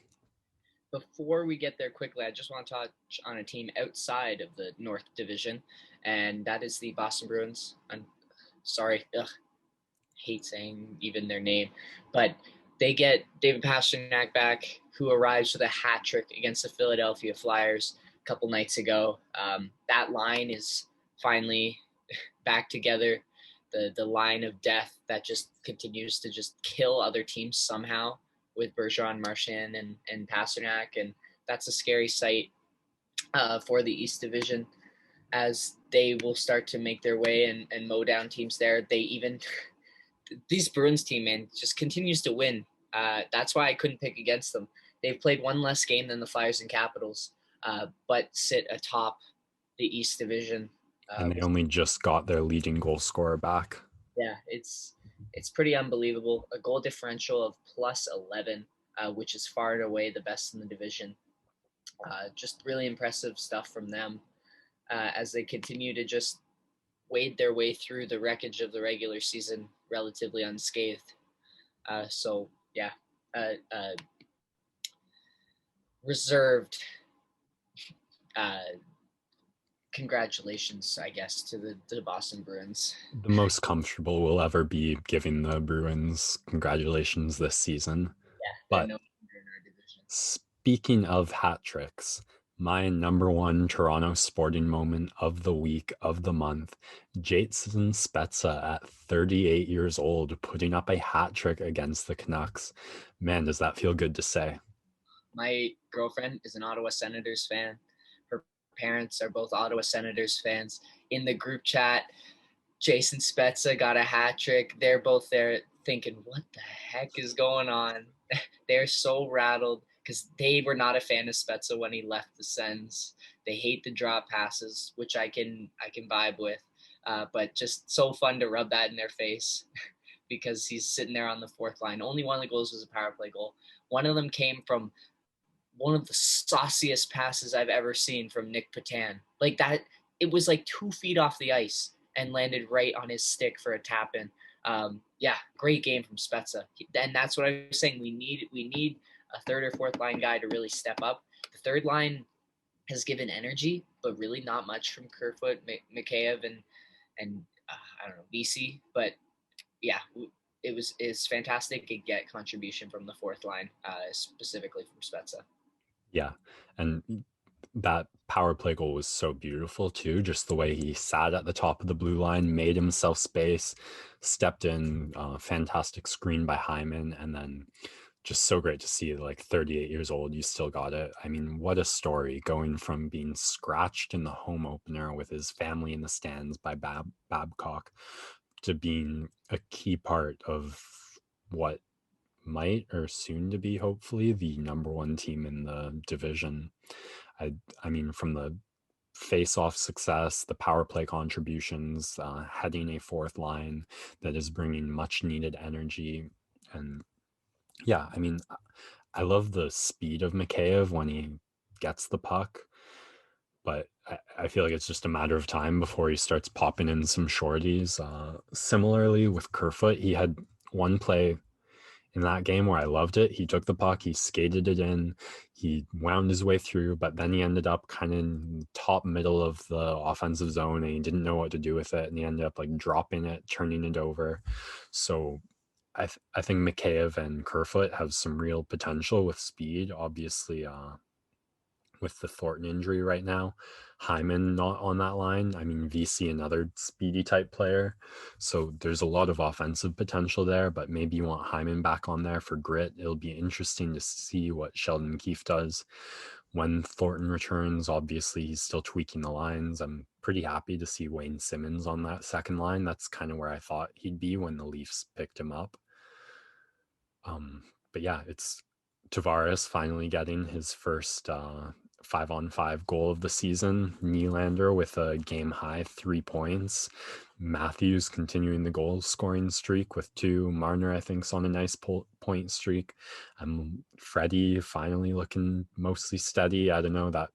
Before we get there quickly, I just want to touch on a team outside of the North Division, and that is the Boston Bruins. I'm sorry, hate saying even their name, but they get David Pastrnak back, who arrives with a hat trick against the Philadelphia Flyers a couple nights ago. That line is finally back together. The line of death that just continues to just kill other teams somehow with Bergeron, Marchand, and Pastrnak, and that's a scary sight for the East Division as they will start to make their way and mow down teams there. They even these Bruins team, man, just continues to win. That's why I couldn't pick against them. They've played one less game than the Flyers and Capitals, but sit atop the East Division. And they only just got their leading goal scorer back. Yeah, it's pretty unbelievable. A goal differential of plus 11, which is far and away the best in the division. Just really impressive stuff from them as they continue to just wade their way through the wreckage of the regular season relatively unscathed. So yeah, reserved congratulations, I guess, to the Boston Bruins. The most comfortable we'll ever be giving the Bruins congratulations this season. Yeah, but no in our division. Speaking of hat tricks, my number one Toronto sporting moment of the week, of the month, Jason Spezza at 38 years old, putting up a hat trick against the Canucks. Man, does that feel good to say. My girlfriend is an Ottawa Senators fan. Her parents are both Ottawa Senators fans. In the group chat, Jason Spezza got a hat trick. They're both there thinking, what the heck is going on? They're so rattled because they were not a fan of Spezza when he left the Sens. They hate the drop passes, which I can vibe with. But just so fun to rub that in their face because he's sitting there on the fourth line. Only one of the goals was a power play goal. One of them came from one of the sauciest passes I've ever seen from Nick Patan. Like that, it was like 2 feet off the ice and landed right on his stick for a tap in. Yeah, great game from Spezza. And that's what I was saying. We need a third or fourth line guy to really step up. The third line has given energy, but really not much from Kerfoot, Mikheyev, and I don't know, VC. But yeah, it's fantastic to get contribution from the fourth line, specifically from Spezza. Yeah, and that power play goal was so beautiful too. Just the way he sat at the top of the blue line, made himself space, stepped in, fantastic screen by Hyman, and then just so great to see, like 38 years old, you still got it. I mean, what a story, going from being scratched in the home opener with his family in the stands by Babcock to being a key part of what might, or soon to be, hopefully, the number one team in the division. I mean, from the face-off success, the power play contributions, heading a fourth line that is bringing much needed energy. And yeah, I mean, I love the speed of Mikheyev when he gets the puck, but I feel like it's just a matter of time before he starts popping in some shorties. Similarly with Kerfoot, he had one play in that game where I loved it. He took the puck, he skated it in, he wound his way through, but then he ended up kind of in top middle of the offensive zone and he didn't know what to do with it. And he ended up like dropping it, turning it over. So I think Mikheyev and Kerfoot have some real potential with speed. Obviously, with the Thornton injury right now, Hyman not on that line. I mean, VC, another speedy type player. So there's a lot of offensive potential there, but maybe you want Hyman back on there for grit. It'll be interesting to see what Sheldon Keefe does when Thornton returns. Obviously, he's still tweaking the lines. I'm pretty happy to see Wayne Simmons on that second line. That's kind of where I thought he'd be when the Leafs picked him up. But yeah, it's Tavares finally getting his first 5-on-5 goal of the season. Nylander with a game high 3 points. Matthews continuing the goal scoring streak with 2. Marner, I think, is on a nice point streak. Freddie finally looking mostly steady. I don't know, that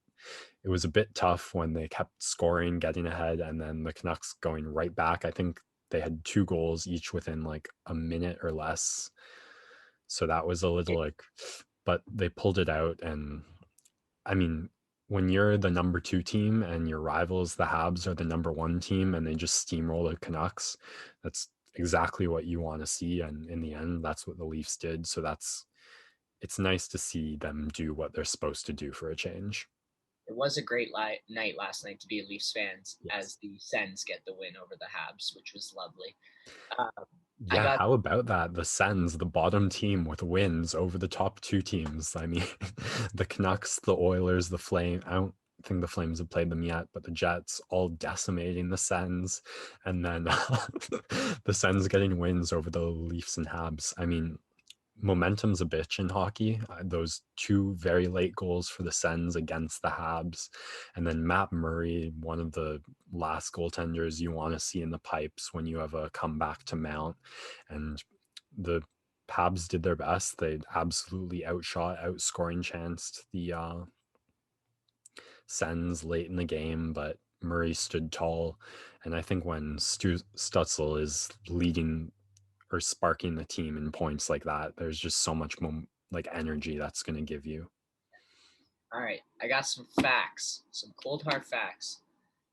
it was a bit tough when they kept scoring, getting ahead, and then the Canucks going right back. I think they had 2 goals each within like a minute or less. So that was a little like, but they pulled it out. And I mean, when you're the number 2 team and your rivals, the Habs, are the number 1 team and they just steamroll the Canucks, that's exactly what you want to see. And in the end, that's what the Leafs did. So it's nice to see them do what they're supposed to do for a change. It was a great night last night to be a Leafs fans Yes. as the Sens get the win over the Habs, which was lovely. Uh, I Yeah, got how about that? The Sens, the bottom team with wins over the top two teams. I mean, the Canucks, the Oilers, the Flame. I don't think the Flames have played them yet, but the Jets all decimating the Sens. And then the Sens getting wins over the Leafs and Habs. I mean, momentum's a bitch in hockey. Those two very late goals for the Sens against the Habs, and then Matt Murray, one of the last goaltenders you want to see in the pipes when you have a comeback to mount. And the Habs did their best. They absolutely outscoring chanced the Sens late in the game, but Murray stood tall. And I think when Stutzel is leading or sparking the team in points like that, there's just so much like energy that's going to give you. All right, I got some facts, some cold hard facts.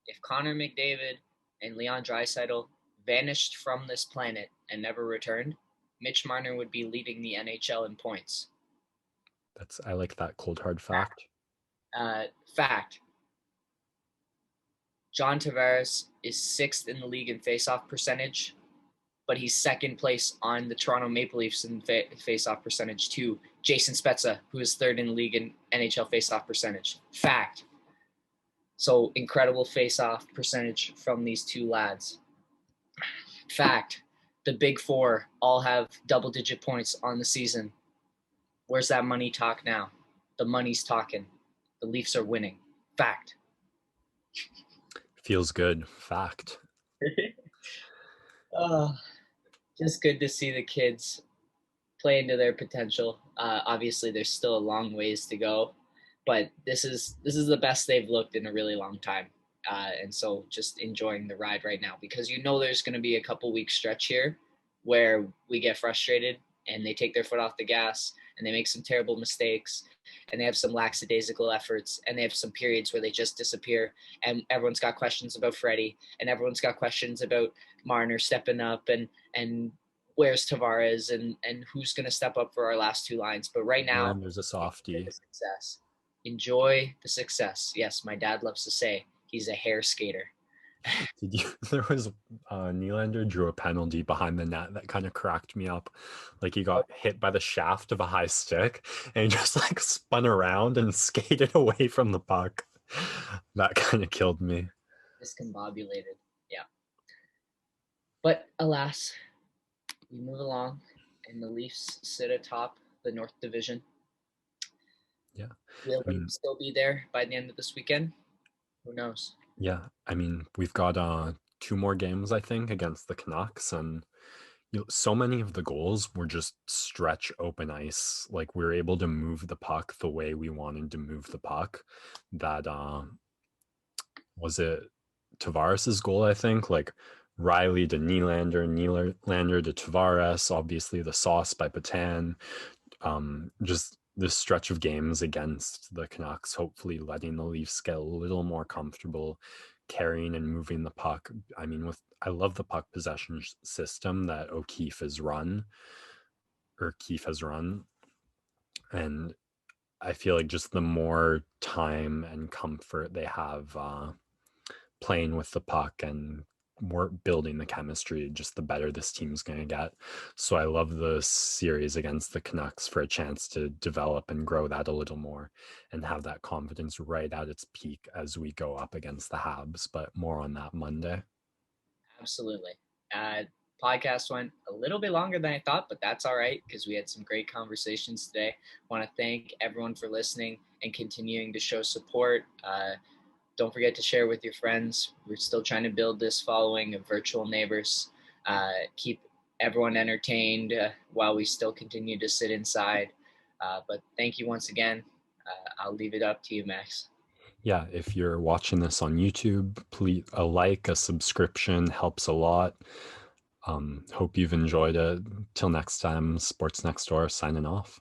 If Connor McDavid and Leon Draisaitl vanished from this planet and never returned, Mitch Marner would be leading the NHL in points. I like that cold hard fact. Fact. John Tavares is 6th in the league in faceoff percentage, but he's second place on the Toronto Maple Leafs in faceoff percentage to Jason Spezza, who is 3rd in the league in NHL faceoff percentage. Fact. So incredible faceoff percentage from these two lads. Fact. The big four all have double-digit points on the season. Where's that money talk now? The money's talking. The Leafs are winning. Fact. Feels good. Fact. Just good to see the kids play into their potential. Obviously, there's still a long ways to go, but this is the best they've looked in a really long time. And so just enjoying the ride right now, because there's going to be a couple week stretch here where we get frustrated and they take their foot off the gas and they make some terrible mistakes and they have some lackadaisical efforts and they have some periods where they just disappear, and everyone's got questions about Freddie and everyone's got questions about Marner stepping up and where's Tavares and who's going to step up for our last two lines. But right now, there's a softie. Enjoy the success. Yes, my dad loves to say he's a hair skater. There was Nylander drew a penalty behind the net that kind of cracked me up. Like he got hit by the shaft of a high stick and he just like spun around and skated away from the puck. That kind of killed me. Discombobulated. Yeah. But alas, we move along and the Leafs sit atop the North Division. Yeah. Will they still be there by the end of this weekend? Who knows? Yeah, I mean, we've got 2 more games, I think, against the Canucks, and so many of the goals were just stretch open ice. Like we were able to move the puck the way we wanted to move the puck. That was it Tavares's goal, I think, like Riley to Nylander to Tavares, obviously the sauce by Patan. Just this stretch of games against the Canucks, hopefully letting the Leafs get a little more comfortable carrying and moving the puck. I mean, I love the puck possession system that Keefe has run. And I feel like just the more time and comfort they have playing with the puck and more building the chemistry, just the better this team's going to get. So I love the series against the Canucks for a chance to develop and grow that a little more and have that confidence right at its peak as we go up against the Habs, but more on that Monday. Absolutely. Podcast went a little bit longer than I thought, but that's all right because we had some great conversations today. Want to thank everyone for listening and continuing to show support. Don't forget to share with your friends. We're still trying to build this following of virtual neighbors. Keep everyone entertained while we still continue to sit inside. But thank you once again. I'll leave it up to you, Max. Yeah, if you're watching this on YouTube, please a subscription helps a lot. Hope you've enjoyed it. Till next time, Sports Next Door signing off.